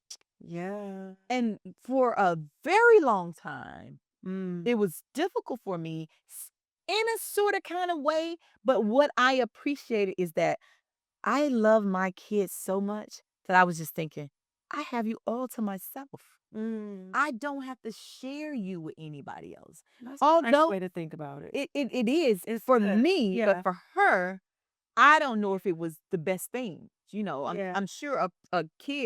S2: Yeah.
S3: And for a very long time,
S2: Mm.
S3: it was difficult for me in a sort of kind of way. But what I appreciated is that I love my kids so much that I was just thinking, I have you all to myself.
S2: Mm.
S3: I don't have to share you with anybody else.
S2: That's a nice
S3: Although
S2: way to think about it.
S3: it is
S2: It's
S3: for
S2: good.
S3: me,
S2: Yeah.
S3: but for her, I don't know if it was the best thing.
S2: Yeah.
S3: I'm sure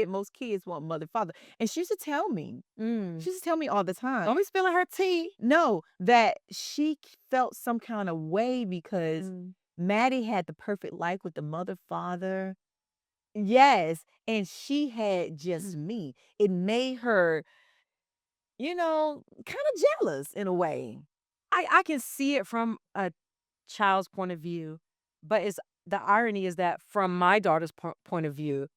S3: most kids want mother, father. And she used to tell me,
S2: Mm.
S3: she used to tell me all the time.
S2: Don't be spilling her tea.
S3: No, that she felt some kind of way because Maddie had the perfect life with the mother, father. Yes. And she had just me. It made her, kind of jealous in a way.
S2: I can see it from a child's point of view, but it's the irony is that from my daughter's point of view,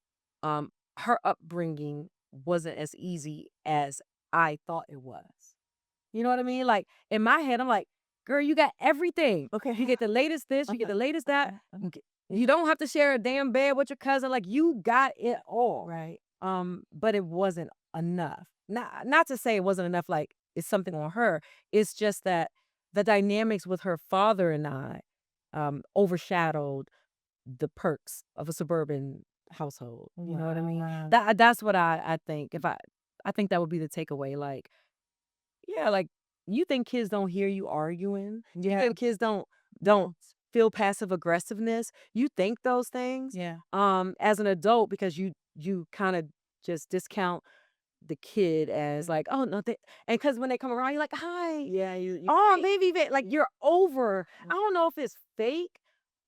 S2: her upbringing wasn't as easy as I thought it was. You know what I mean? Like in my head, I'm like, girl, you got everything.
S3: Okay.
S2: You get the latest this, you get the latest that. You don't have to share a damn bed with your cousin. Like you got it all.
S3: Right.
S2: But it wasn't enough. Not to say it wasn't enough, like it's something on her. It's just that the dynamics with her father and I overshadowed the perks of a suburban household. You know what I mean?
S3: Wow.
S2: That's what I think. I think that would be the takeaway. Like, yeah, like you think kids don't hear you arguing. You
S3: Yeah.
S2: think kids don't feel passive aggressiveness. You think those things.
S3: Yeah.
S2: As an adult, because you kind of just discount the kid as like, oh no, and because when they come around, you're like, hi,
S3: Yeah. You
S2: oh baby, like you're over. I don't know if it's fake,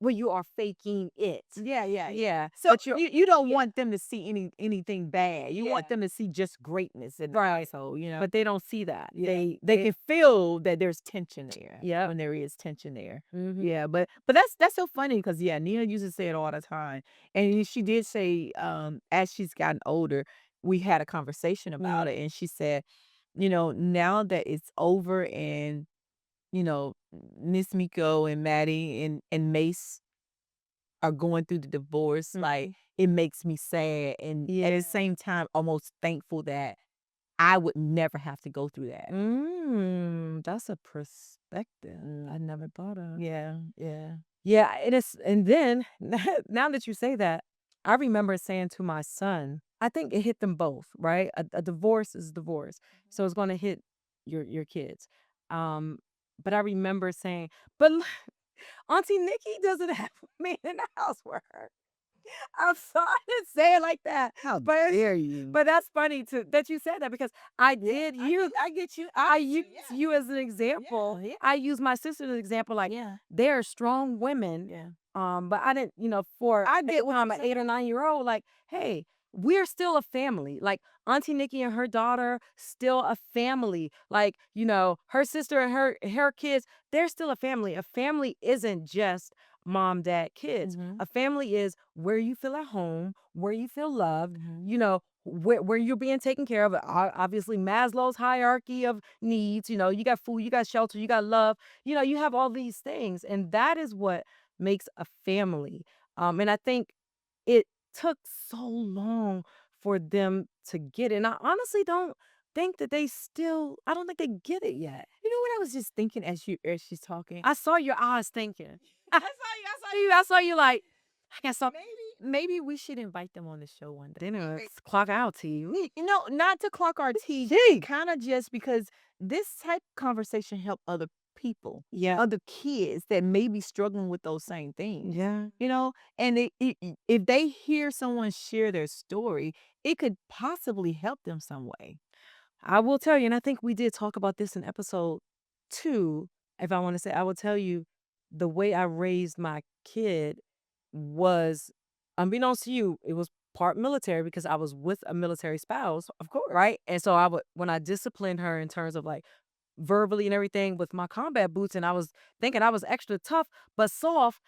S2: but you are faking it.
S3: Yeah.
S2: Yeah.
S3: So
S2: But
S3: you don't want them to see anything bad. You want
S2: Yeah.
S3: them to see just greatness in the
S2: Right.
S3: household,
S2: But they don't see that.
S3: Yeah. They can feel that there's tension there.
S2: Yeah.
S3: When there is tension there.
S2: Mhm.
S3: Yeah, but that's so funny because Nia used to say it all the time. And she did say, as she's gotten older, we had a conversation about it, and she said, now that it's over and, Miss Miko and Maddie and Mace are going through the divorce, like it makes me sad and at the same time almost thankful that I would never have to go through that.
S2: That's a perspective I never thought of.
S3: Yeah.
S2: Yeah, it is. And then now that you say that, I remember saying to my son, I think it hit them both, right? A divorce is divorce, so it's going to hit your kids. But I remember saying, but Auntie Nikki doesn't have a man in the house with her. I'm sorry to say it like that.
S3: How
S2: but
S3: dare you?
S2: But that's funny that you said that because I did use
S3: I get you.
S2: I used you as an example.
S3: Yeah.
S2: I use my sister as an example. Like
S3: Yeah.
S2: they're strong women.
S3: Yeah.
S2: But I didn't, for
S3: I did
S2: when I'm an 8 or 9 year old, like, hey, we're still a family. Like Auntie Nikki and her daughter, still a family. Like, her sister and her kids, they're still a family. A family isn't just mom, dad, kids. A family is where you feel at home, where you feel loved, where you're being taken care of. Obviously, Maslow's hierarchy of needs, you got food, you got shelter, you got love, you have all these things. And that is what makes a family. And I think it took so long for them to get it. And I honestly don't think that I don't think they get it yet.
S3: You know what I was just thinking as she's talking?
S2: I saw your eyes thinking. I saw you like, I guess so.
S3: Maybe we should invite them on the show one day.
S2: Dinner, clock out to you.
S3: You know, not to clock our teeth,
S2: Gee.
S3: kind of just because this type of conversation help other people,
S2: Yeah.
S3: other kids that may be struggling with those same things.
S2: Yeah.
S3: You know, and if they hear someone share their story, it could possibly help them some way.
S2: I will tell you, and I think we did talk about this in episode 2. If I want to say, I will tell you the way I raised my kid was, unbeknownst to you, it was part military because I was with a military spouse, of course, right? And so when I disciplined her in terms of like verbally and everything with my combat boots, and I was thinking I was extra tough but soft.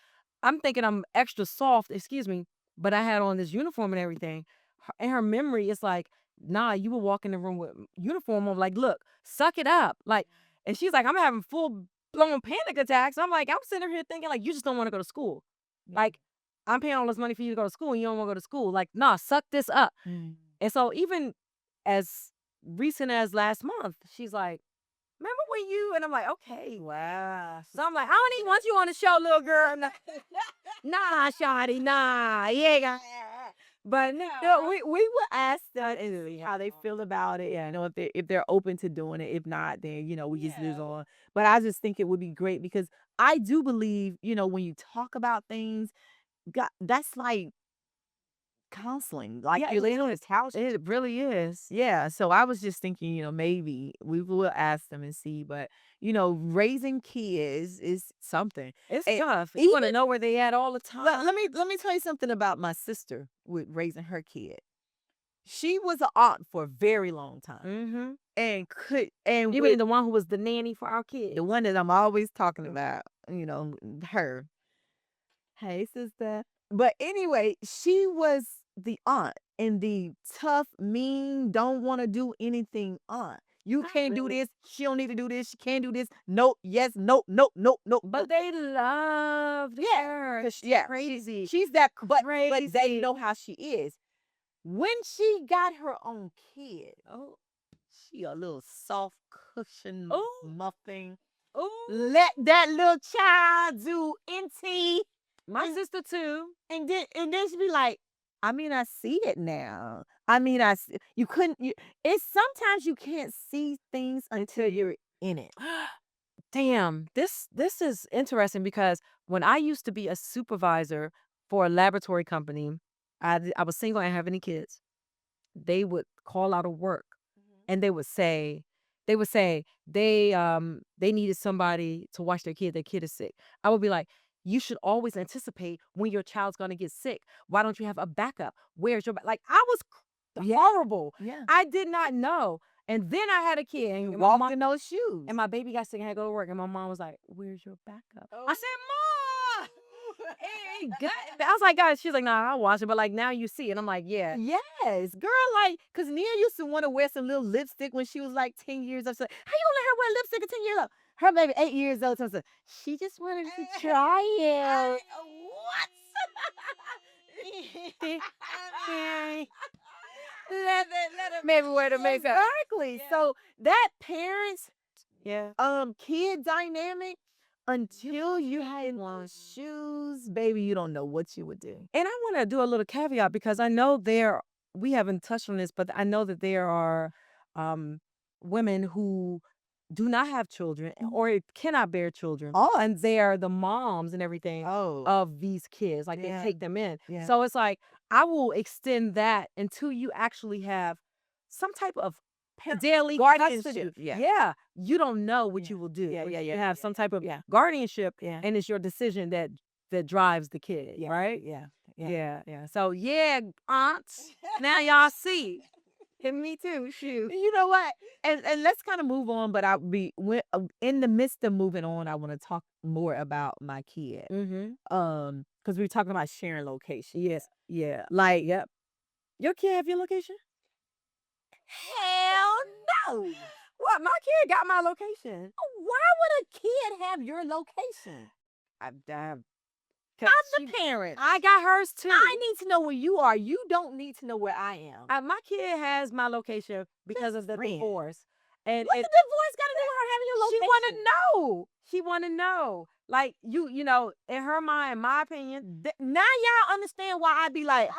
S2: I'm thinking I'm extra soft, excuse me, but I had on this uniform and everything. And her memory is like, nah, you would walk in the room with uniform on, like, look, suck it up. Like, and she's like, I'm having full blown panic attacks. I'm like, I'm sitting here thinking, like, you just don't want to go to school. Like, I'm paying all this money for you to go to school and you don't want to go to school. Like, nah, suck this up. And so even as recent as last month, she's like, remember when you, and I'm like, okay, wow. So I'm like, I don't even want you on the show, little girl. Nah, Shawty, nah, yeah. But
S3: No, we will ask them how they feel about it. Yeah, I know if they're open to doing it. If not, then we just lose on. But I just think it would be great because I do believe when you talk about things, God, that's like counseling. Like
S2: yeah,
S3: you're laying on his couch.
S2: it really is.
S3: Yeah. So I was just thinking, maybe we will ask them and see. But raising kids is something.
S2: It's
S3: And
S2: tough. You want to
S3: even
S2: know where they at all the time.
S3: let me tell you something about my sister with raising her kid. She was an aunt for a very long time,
S2: Mm-hmm.
S3: and
S2: You mean the one who was the nanny for our kid?
S3: the one that I'm always talking about, her. Hey, sister. But anyway, she was the aunt and the tough, mean, don't want to do anything aunt. You
S2: Not
S3: can't do
S2: really.
S3: this. She don't need to do this. She can't do this. Nope. Yes. Nope. Nope. Nope. Nope.
S2: But they loved
S3: Yeah,
S2: her.
S3: 'cause
S2: It's
S3: yeah,
S2: crazy.
S3: she's that. But they
S2: Crazy.
S3: know how she is. When she got her own kid,
S2: Oh,
S3: she a little soft cushion
S2: oh,
S3: muffin.
S2: oh.
S3: Let that little child do NT.
S2: My
S3: And
S2: sister too.
S3: and then she be like, I mean, I see it now. I mean, you couldn't. It's sometimes you can't see things until you're in it.
S2: Damn, this is interesting because when I used to be a supervisor for a laboratory company, I was single and didn't have any kids. They would call out of work and they would say they needed somebody to watch their kid. Their kid is sick. I would be like, you should always anticipate when your child's gonna get sick. Why don't you have a backup? Where's your like? I was horrible.
S3: Yeah.
S2: I did not know. And then I had a kid, and my
S3: Walked
S2: mom
S3: in those shoes.
S2: and my baby got sick and had to go to work. And my mom was like, "Where's your backup?" I
S3: Oh.
S2: said, "Mom, it ain't good." I was like, "Guys," she's like, "Nah, I'll watch it." But like now you see it. I'm like, "Yeah."
S3: Yes, girl, like, cause Nia used to want to wear some little lipstick when she was like 10 years old. So, how you gonna let her wear lipstick at 10 years old? Her baby 8 years old. So she just wanted to try it.
S2: Let her maybe wear the makeup.
S3: Exactly.
S2: Yeah.
S3: So that parents
S2: Yeah.
S3: kid dynamic, until you had on shoes, baby, you don't know what you would do.
S2: And I want to do a little caveat because I know we haven't touched on this, but I know that there are um, women who do not have children or cannot bear children.
S3: Oh,
S2: And they are the moms and everything
S3: oh,
S2: of these kids. Like
S3: Yeah.
S2: they take them in.
S3: Yeah.
S2: So it's like, I will extend that until you actually have some type of daily
S3: Guardianship,
S2: custody.
S3: yeah.
S2: Yeah. You don't know what
S3: Yeah.
S2: you will do.
S3: Yeah,
S2: when
S3: yeah,
S2: you
S3: yeah,
S2: have
S3: yeah,
S2: some type of
S3: yeah.
S2: guardianship
S3: Yeah.
S2: and it's your decision that drives the kid.
S3: Yeah.
S2: Right?
S3: Yeah.
S2: Yeah. So yeah, aunts. Now y'all see. And me too. Shoot.
S3: You know what? And let's kind of move on, but in the midst of moving on, I want to talk more about my kid.
S2: Mm-hmm.
S3: Because we were talking about sharing location.
S2: Yes. Yeah.
S3: Like,
S2: Yep. Your kid have your location?
S3: hell no.
S2: What? My kid got my location.
S3: Why would a kid have your location?
S2: I'm
S3: I'm the parent.
S2: I got hers too.
S3: I need to know where you are. You don't need to know where I am.
S2: My kid has my location because of the
S3: friend.
S2: divorce. And
S3: What the divorce got to do with her having your
S2: she
S3: location?
S2: want to know. She want to know. Like, you know, in her mind, in my opinion,
S1: Now y'all understand why I be like,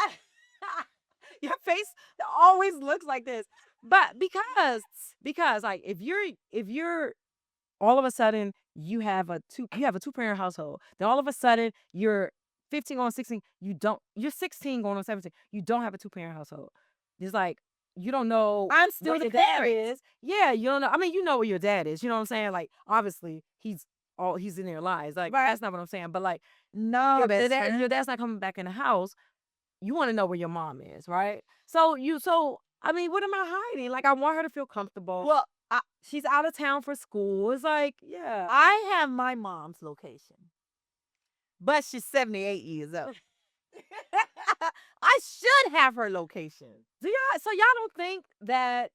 S2: your face always looks like this. But because like if you're all of a sudden you have a two-parent household. Then all of a sudden you're 15 going on 16, you're 16 going on 17. You don't have a two-parent household. It's like you don't know
S1: I'm still
S2: what
S1: the
S2: your dad
S1: parent.
S2: is. Yeah, you don't know. I mean, you know where your dad is. You know what I'm saying? Like obviously he's in their lives. Like
S1: Right.
S2: that's not what I'm saying. But like
S1: No,
S2: your
S1: best
S2: dad,
S1: friend.
S2: your dad's not coming back in the house. You want to know where your mom is, right? So I mean, what am I hiding? Like I want her to feel comfortable.
S1: Well,
S2: She's out of town for school. It's like, yeah.
S1: I have my mom's location, but she's 78 years old. I should have her location.
S2: So y'all don't think that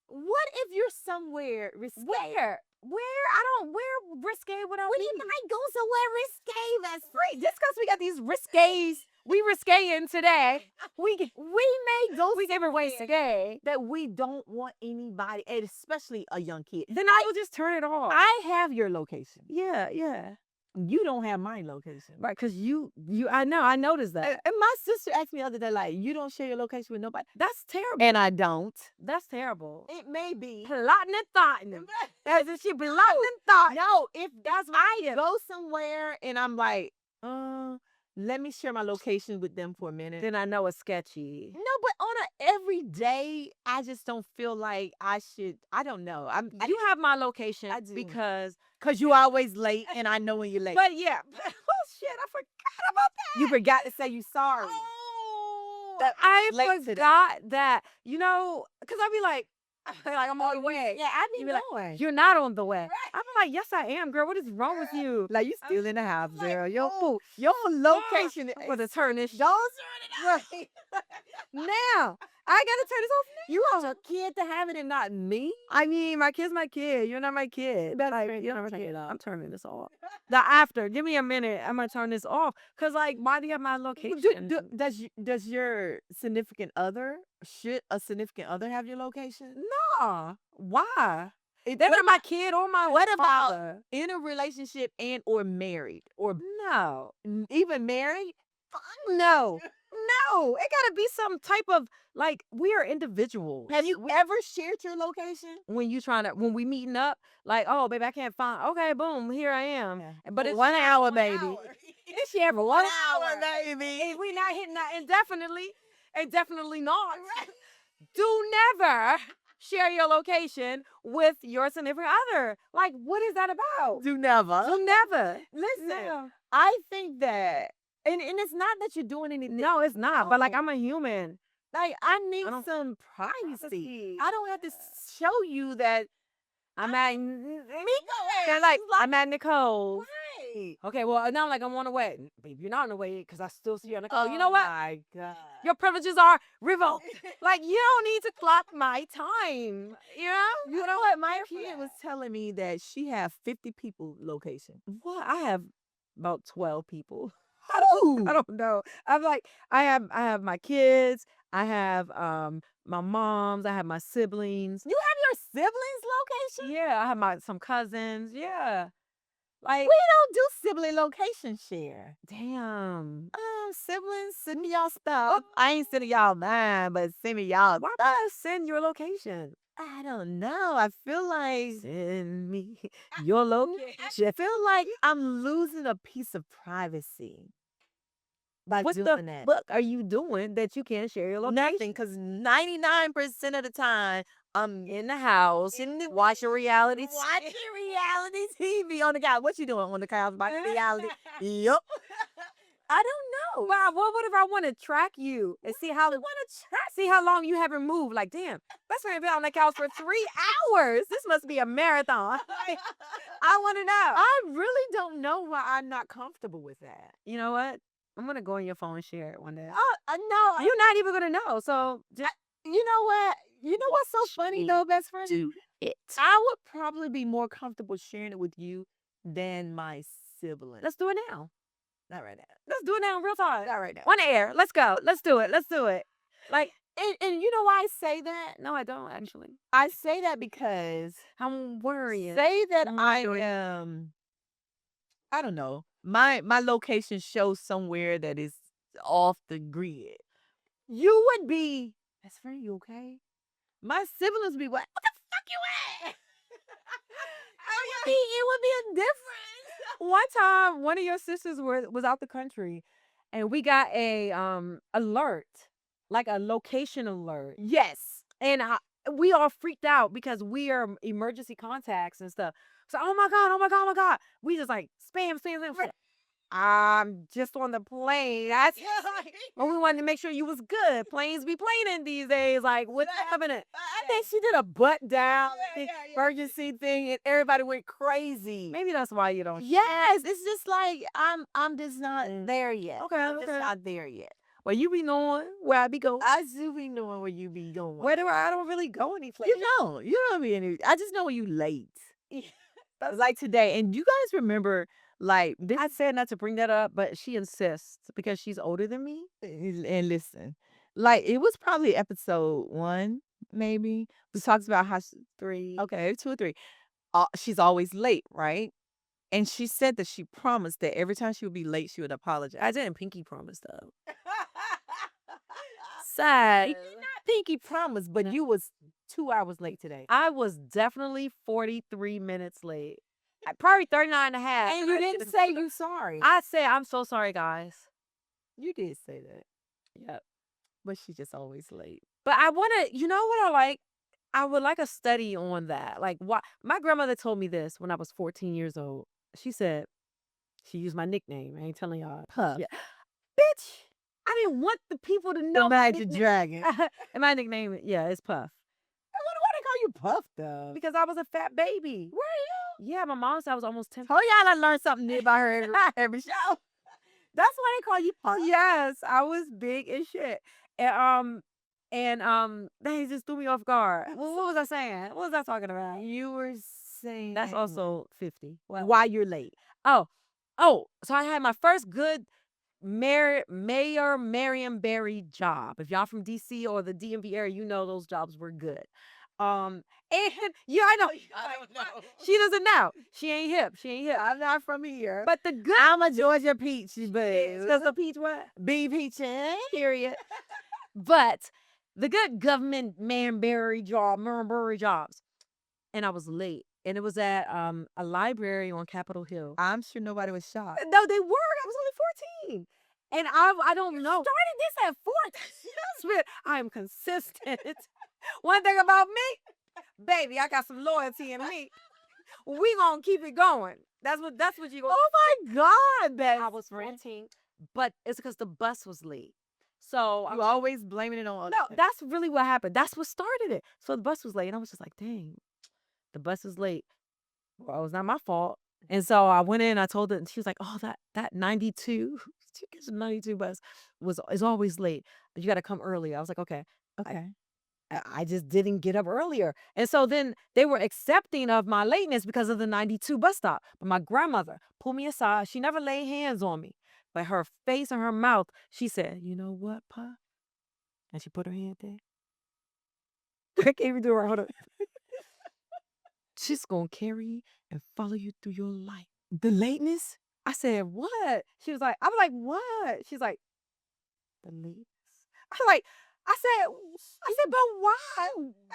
S1: What if you're somewhere risque?
S2: where? Where risque without
S1: What do
S2: me?
S1: you might go somewhere risque that's free?
S2: Just because we got these risques, we risqueing today.
S1: We may go
S2: We gave away
S1: somewhere
S2: today.
S1: that we don't want anybody, and especially a young kid.
S2: Then I will just turn it off.
S1: I have your location.
S2: Yeah.
S1: You don't have my location.
S2: Right, because I noticed that.
S1: And my sister asked me the other day, like, you don't share your location with nobody.
S2: That's terrible.
S1: And I don't.
S2: That's terrible.
S1: It may be.
S2: Plotting and thoughting. As if she plotting and thoughting.
S1: No, if
S2: That's what
S1: I
S2: I am.
S1: go somewhere and I'm like, let me share my location with them for a minute.
S2: Then I know it's sketchy.
S1: No, but on a everyday, I just don't feel like I should. I don't know.
S2: You have my location
S1: I do.
S2: because
S1: You always late, and I know when you're late.
S2: But yeah. Oh shit, I forgot about that.
S1: You forgot to say you sorry.
S2: Oh,
S1: That
S2: I
S1: late today.
S2: forgot that. You know, because I'd be like I'm on the way.
S1: Yeah, I
S2: You
S1: be
S2: be
S1: like,
S2: You're not on the way. I'm like, yes, I am, girl. What is wrong with you?
S1: like you still in the house,
S2: like,
S1: girl.
S2: oh,
S1: Your location.
S2: I'm going to turn this.
S1: Don't turn it off.
S2: Now, I got to turn this off now.
S1: You want your kid to have it and not me?
S2: I mean, my kid's my kid. You're not my kid.
S1: That's
S2: Like,
S1: fair.
S2: you know,
S1: Turn it off.
S2: I'm turning this off. The after, give me a minute. I'm gonna turn this off. Cause like, why do you have my location?
S1: Does your significant other, should a significant other have your location?
S2: Nah. Why? They're
S1: What
S2: not my kid or my
S1: What about
S2: father.
S1: in a relationship and or married or
S2: No.
S1: even married?
S2: No. No. It gotta be some type of like we are individuals.
S1: Have you ever shared your location?
S2: When we meeting up, like, oh baby, I can't find okay, boom, here I am.
S1: Yeah.
S2: But it's
S1: 1 hour, baby.
S2: It's here for 1 hour.
S1: baby.
S2: If we not hitting that indefinitely not. Do never share your location with your significant other. Like, what is that about?
S1: Do never.
S2: Do never.
S1: Listen,
S2: No.
S1: I think that, and it's not that you're doing anything.
S2: No, it's not. But like,
S1: No.
S2: I'm a human.
S1: Like, I need
S2: don't-
S1: some privacy.
S2: Privacy.
S1: I don't have to show you that
S2: I'm at
S1: They're
S2: like I'm at Nicole's.
S1: right.
S2: Okay, well now like I'm on the way. Babe, you're not on the way because I still see you on Nicole. You know what?
S1: My God.
S2: Your privileges are revoked. Like you don't need to clock my time. You know?
S1: You know what? My kid was telling me that she have 50 people location.
S2: What? I have about 12 people.
S1: Ooh.
S2: I don't know. I'm like I have my kids. I have my moms. I have my siblings.
S1: You have your siblings location?
S2: Yeah, I have some cousins. Yeah. Like
S1: We don't do sibling location share.
S2: damn.
S1: Siblings, send me y'all stuff. I ain't sending y'all mine, but send me y'all
S2: Why
S1: stuff.
S2: not send your location?
S1: I don't know. I feel like
S2: Send me your location.
S1: I feel like I'm losing a piece of privacy by
S2: What
S1: doing
S2: the
S1: that.
S2: fuck are you doing that you can't share your location?
S1: Nothing, because 99% of the time I'm
S2: In the house, watching reality.
S1: watching reality TV on the couch. What you doing on the couch watching reality? Yup. I don't know.
S2: Wow, what if I want to track you and see how long you haven't moved? Like, damn, best friend been on the couch for 3 hours. This must be a marathon. I want to know.
S1: I really don't know why I'm not comfortable with that.
S2: You know what? I'm gonna go on your phone and share it one day.
S1: No,
S2: You're not even gonna know. So just
S1: you know what? You know what's so funny though, best friend?
S2: do it.
S1: I would probably be more comfortable sharing it with you than my sibling.
S2: Let's do it now.
S1: Not right now.
S2: Let's do it now in real time.
S1: Not right now.
S2: On air. Let's go. Let's do it. Let's do it. Like,
S1: And you know why I say that?
S2: no, I don't actually.
S1: I say that because
S2: I'm worried.
S1: say that
S2: I'm
S1: I
S2: worried.
S1: am
S3: I don't know. My location shows somewhere that is off the grid.
S1: You would be, best friend, you okay? My siblings be what the fuck you at? It would be a difference.
S2: One time, one of your sisters was out the country, and we got a alert, like a location alert.
S1: Yes.
S2: And we all freaked out because we are emergency contacts and stuff. So, oh my God, oh my God, oh my God. We just like spam, spam, spam. Spam. I'm just on the plane. That's but we wanted to make sure you was good. Planes be planing these days. Like, what's happening?
S1: I think she did a butt down
S3: Yeah.
S1: emergency thing and everybody went crazy.
S2: Maybe that's why you don't.
S1: Yes, it's just like I'm just not there yet.
S2: Okay,
S1: I'm just
S2: okay.
S1: not there yet.
S2: Well, you be knowing where I be going.
S1: I do be knowing where you be going.
S2: Where do I don't really go any place.
S3: You don't be any. I just know when you late. Like today, and you guys remember, like this.
S2: I said not to bring that up, but she insists because she's older than me.
S3: And listen, like it was probably episode 1, maybe. We talks about how
S1: 3.
S3: okay, 2 or 3. She's always late, right? And she said that she promised that every time she would be late, she would apologize.
S2: I didn't pinky promise though. Sad.
S3: You did not think he promised, but you was 2 hours late today.
S2: I was definitely 43 minutes late. Probably 39 and a half.
S3: And you didn't say you sorry.
S2: I said, I'm so sorry, guys.
S3: You did say that,
S2: Yep.
S3: but she's just always late.
S2: But I want to, you know what I like? I would like a study on that. Like, why? My grandmother told me this when I was 14 years old. She said, she used my nickname. I ain't telling y'all.
S3: Puff.
S2: Yeah. Bitch, I didn't want the people to know.
S3: The Magic Dragon.
S2: And my nickname, yeah, it's Puff.
S3: Why they call you Puff though?
S2: Because I was a fat baby.
S3: Were you?
S2: Yeah, my mom said I was almost 10.
S3: Oh, y'all, I learned something new about her every show.
S1: That's why they call you Puff.
S2: Yes, I was big as shit. And they just threw me off guard. What was I saying? What was I talking about?
S1: You were saying
S2: That's also 50.
S3: Why you're late?
S2: Oh, so I had my first good Mayor Marion Barry job. If y'all from DC or the DMV area, you know those jobs were good. And yeah, I know.
S3: I don't know.
S2: She doesn't know. She ain't hip. She ain't hip.
S1: I'm not from here.
S2: But the good
S1: I'm a Georgia peach, babe.
S2: because the peach what?
S1: Be peachin'.
S2: Period. But the good government Marion Barry jobs. And I was late. And it was at a library on Capitol Hill.
S3: I'm sure nobody was shocked.
S2: No, they were. I was only 14. And I don't know.
S1: Started this at 14.
S2: I am consistent. One thing about me, baby, I got some loyalty in me. We gonna keep it going. That's what you gonna.
S1: Oh my God, babe.
S2: I was renting, but it's because the bus was late. So
S3: You always blaming it on.
S2: no, that's really what happened. That's what started it. So the bus was late, and I was just like, dang, the bus is late. Well, it was not my fault. And so I went in, I told her, and she was like, oh, that 92, she gets a 92 bus is always late, but you got to come earlier. I was like, okay.
S3: Okay.
S2: I just didn't get up earlier. And so then they were accepting of my lateness because of the 92 bus stop. But my grandmother pulled me aside. She never laid hands on me. But her face and her mouth, she said, you know what, Pa? And she put her hand there. I can't even do her. Hold on. She's going to carry you and follow you through your life.
S3: The lateness?
S2: I said, what? She was like, I was like, what? She's like, the lateness. I said, but why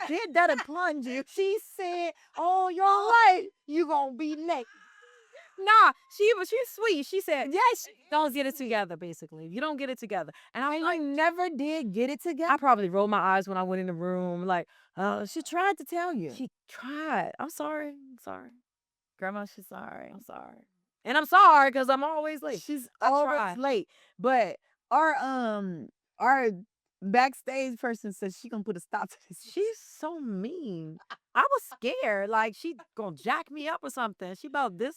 S2: did that plunge you?
S1: She said, oh, you're right. You gonna be late.
S2: Nah, she's sweet. She said, yes, don't get it together, basically. You don't get it together. And I was like,
S3: never did get it together.
S2: I probably rolled my eyes when I went in the room. Like,
S3: She tried to tell you.
S2: she tried. I'm sorry.
S3: Grandma, she's sorry.
S2: I'm sorry. And I'm sorry because I'm always late.
S3: She's
S2: I
S3: always
S2: tried.
S3: late. But our backstage person says she gonna put a stop to this.
S2: She's so mean. I was scared. Like, she gonna jack me up or something. She about this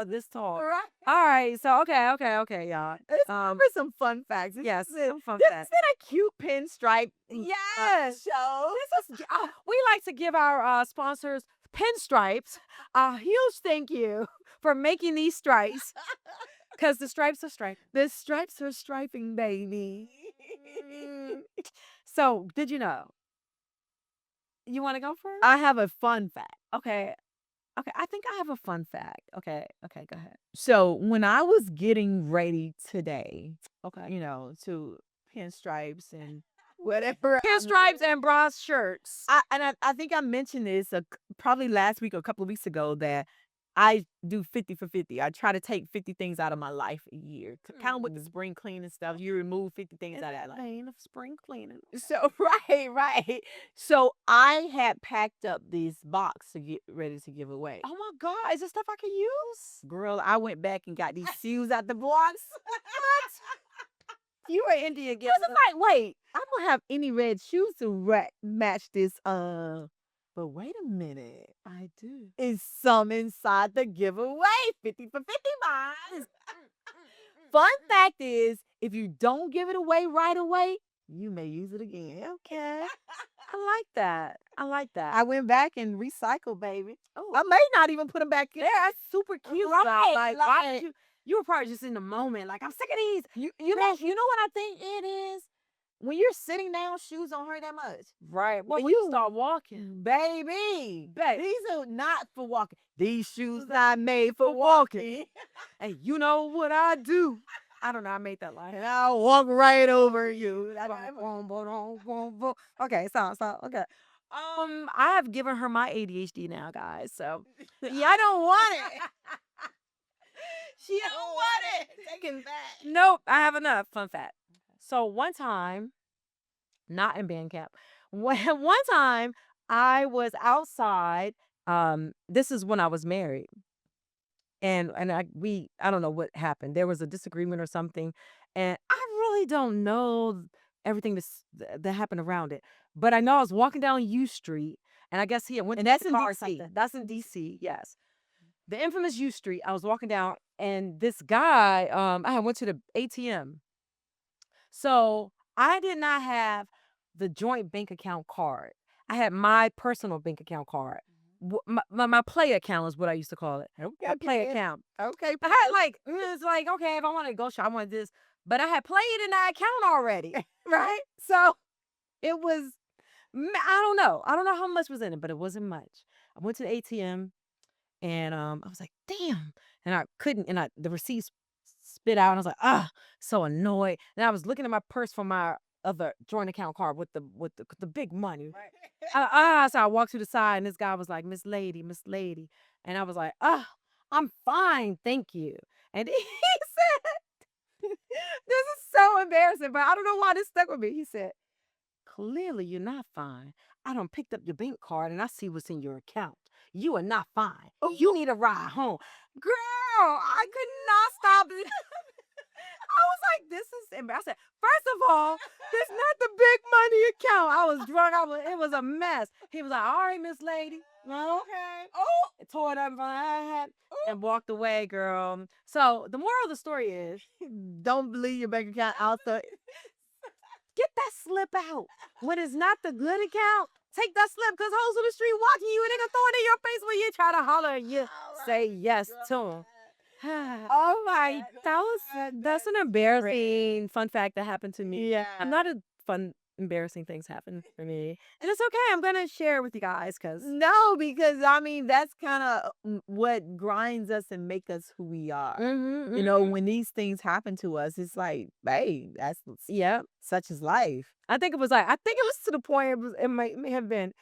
S2: this tall.
S3: Right.
S2: All right. So, okay, y'all.
S3: For some fun facts.
S2: Yes, some fun
S3: This
S2: facts.
S3: is a cute pinstripe.
S2: Yes.
S3: Show.
S2: We like to give our sponsors pinstripes a huge thank you for making these stripes because the stripes are striped.
S3: The stripes are striping, baby.
S2: So, did you know? You want to go first?
S3: I have a fun fact.
S2: Okay. Okay, I think I have a fun fact. Okay, go ahead.
S3: So when I was getting ready today,
S2: Okay.
S3: to pinstripes and whatever.
S2: Pinstripes and bra shirts.
S3: I think I mentioned this probably last week or a couple of weeks ago that I do 50 for 50. I try to take 50 things out of my life a year. Kind of with the spring cleaning stuff. You remove 50 things out of that life.
S2: Lane of spring cleaning.
S3: So right. So I had packed up this box to get ready to give away.
S2: Oh my God, is this stuff I can use?
S3: Girl, I went back and got these shoes out the box.
S2: You were Indian
S3: I was like, wait, I don't have any red shoes to match this. But wait a minute.
S2: I do.
S3: Is some inside the giveaway. 50 for 50 miles. Fun fact is, if you don't give it away right away, you may use it again.
S2: Okay. I like that.
S3: I went back and recycled, baby.
S2: Oh,
S3: I may not even put them back in.
S2: they're super cute.
S3: Right,
S2: Like, why
S3: like-
S2: did you were probably just in the moment. Like, I'm sick of these.
S3: You know what I think it is? When you're sitting down, shoes don't hurt that much.
S2: Right. Well,
S3: When
S2: when you
S3: you-
S2: start walking.
S3: Baby,
S2: Babe.
S3: these are not for walking. These shoes not made for walking.
S2: Hey, you know what I do? I don't know. I made that line.
S3: And I'll walk right over you.
S2: Okay, stop. Okay. I have given her my ADHD now, guys. So yeah, I don't want it.
S3: She don't want it. Take it back.
S2: Nope, I have enough. Fun fact. So one time, not in band camp, one time I was outside. This is when I was married. And I don't know what happened. There was a disagreement or something, and I really don't know everything that happened around it. But I know I was walking down U Street, and I guess he had went.
S3: And that's
S2: to
S3: in
S2: the car or
S3: DC.
S2: something. That's in DC. Yes, the infamous U Street. I was walking down, and this guy. I went to the ATM, so I did not have the joint bank account card. I had my personal bank account card. My play account is what I used to call it.
S3: Okay.
S2: Play account.
S3: Okay.
S2: I had it's like, okay, if I want to go shop, I want this. But I had played in that account already. Right? So it was, I don't know. I don't know how much was in it, but it wasn't much. I went to the ATM and I was like, damn. And I couldn't, and the receipts spit out. And I was like, so annoyed. And I was looking at my purse for my other joint account card with the big money.
S3: Right.
S2: So I walked to the side and this guy was like, Miss Lady. And I was like, I'm fine, thank you. And he said, this is so embarrassing, but I don't know why this stuck with me. He said, clearly you're not fine. I done picked up your bank card and I see what's in your account. You are not fine. You need a ride home. Girl, I could not stop it. I was like, this is embarrassing. First of all, this not the big money account. I was drunk. It was a mess. He was like, all right, Miss Lady. Okay. Oh, tore it up and walked away, girl. So the moral of the story is,
S3: Don't believe your bank account also.
S2: get that slip out. When it's not the good account, take that slip because hoes on the street watching you and they gonna throw it in your face when you try to holler at you. Say yes to them. Oh my, that's an embarrassing fun fact that happened to me.
S3: Yeah.
S2: I'm not a fun, embarrassing things happen for me. And it's okay. I'm going to share it with you guys because
S3: No, because I mean that's kind of what grinds us and make us who we are. When these things happen to us, it's like, hey, that's
S2: yeah.
S3: such is life.
S2: I think it was to the point it may have been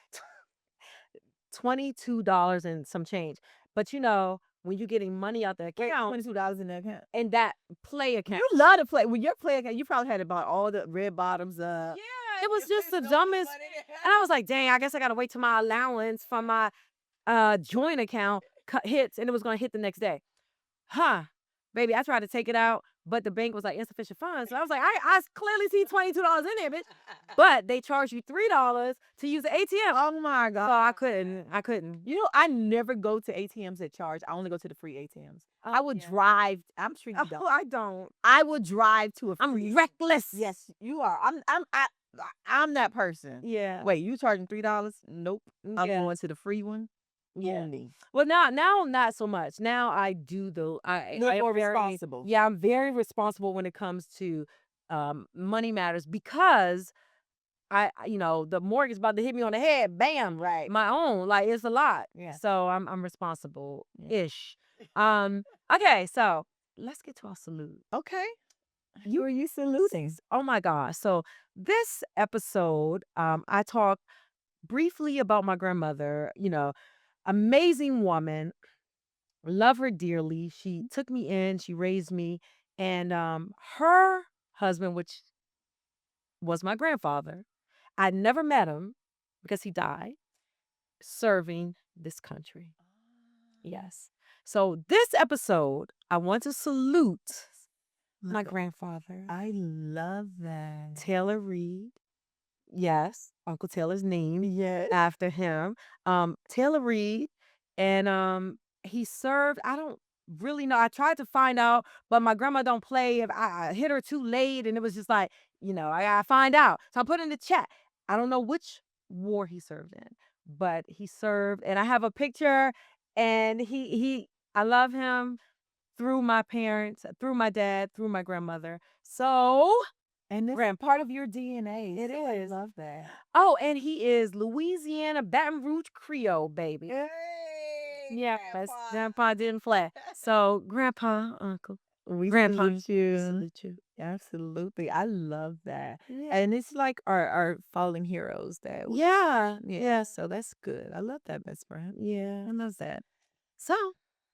S2: $22 and some change. But when you're getting money out the account
S3: $22 in the account.
S2: and that play account.
S3: You love to play. When your play account, you probably had about all the red bottoms up.
S2: Yeah, it was just the dumbest. And I was like, dang, I guess I got to wait till my allowance from my joint account hits and it was going to hit the next day. Baby, I tried to take it out, but the bank was like insufficient funds. So I was like, I clearly see $22 in there, bitch. But they charged you $3 to use the ATM.
S3: Oh my God.
S2: So I couldn't.
S3: I never go to ATMs that charge. I only go to the free ATMs.
S2: Oh,
S3: I would drive. I'm sure you don't.
S2: I don't.
S3: I would drive to a
S2: I'm
S3: free.
S2: reckless.
S3: Yes, you are. I'm that person.
S2: Yeah.
S3: Wait, you charging $3? Nope. I'm
S2: Yeah.
S3: going to the free one.
S2: Yeah.
S3: Only.
S2: Well, now not so much. Now I do
S3: You're
S2: I am
S3: more
S2: very
S3: responsible.
S2: Yeah, I'm very responsible when it comes to money matters because the mortgage about to hit me on the head. Bam.
S3: Right.
S2: My own. Like, it's a lot.
S3: Yeah.
S2: So I'm responsible-ish. Okay, so let's get to our salute.
S3: Okay. Who are you saluting?
S2: Oh my gosh. So this episode, I talked briefly about my grandmother, amazing woman, love her dearly. She took me in, she raised me, and her husband, which was my grandfather, I never met him because he died serving this country. Yes. So this episode, I want to salute my grandfather,
S3: I love that.
S2: Taylor Reed. Yes, Uncle Taylor's name
S3: Yes.
S2: after him. Taylor Reed, and he served. I don't really know. I tried to find out, but my grandma don't play. If I hit her too late, and it was just like, I gotta find out. So I put in the chat. I don't know which war he served in, but he served, and I have a picture. And I love him through my parents, through my dad, through my grandmother. So.
S3: And it's part of your DNA.
S2: It
S3: so I
S2: is.
S3: love that.
S2: Oh, and he is Louisiana Baton Rouge Creole, baby.
S3: Hey,
S2: Yeah,
S3: Grandpa.
S2: Grandpa didn't flat. So, Grandpa, Uncle,
S3: We
S2: Grandpa,
S3: salute you.
S2: salute you.
S3: Absolutely. I love that.
S2: Yeah.
S3: And it's like our fallen heroes that
S2: Yeah.
S3: so that's good. I love that, best friend.
S2: Yeah.
S3: I love that.
S2: So,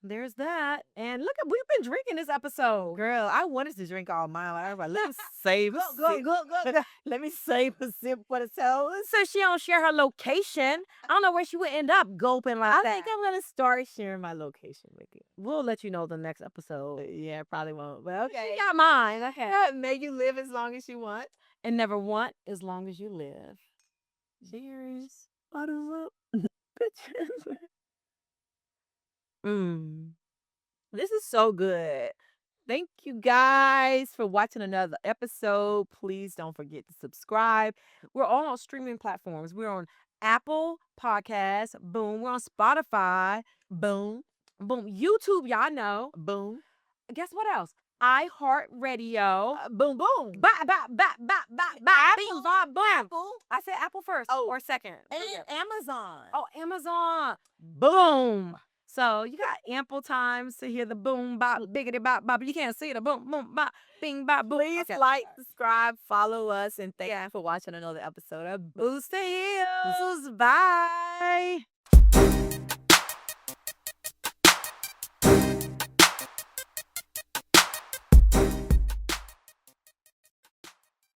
S2: there's that. And look, we've been drinking this episode.
S3: Girl, I wanted to drink all mine. I was like, let me save a sip.
S2: Go.
S3: Let me save a sip for the toes.
S2: So she don't share her location. I don't know where she would end up gulping like
S3: I
S2: that.
S3: think I'm gonna start sharing my location with you.
S2: We'll let you know the next episode.
S3: Yeah, probably won't. But okay.
S2: She got mine. Okay.
S3: Yeah, may you live as long as you want.
S2: And never want as long as you live. Cheers.
S3: Bottom up. This is so good. Thank you guys for watching another episode. Please don't forget to subscribe.
S2: We're all on streaming platforms. We're on Apple Podcasts. Boom. We're on Spotify.
S3: Boom.
S2: Boom. YouTube, y'all know.
S3: Boom.
S2: Guess what else? iHeartRadio.
S3: Boom, boom.
S2: Bing, bob, boom.
S3: Apple.
S2: I said Apple first or second.
S3: And Amazon.
S2: Oh, Amazon. Boom. So you got ample times to hear the boom, bop, biggity, bop, bop. You can't see the boom, boom, bop, bing, bop, boom.
S3: Please like, subscribe, follow us, and thank you for watching another episode of
S2: Boots2Heels. Bye.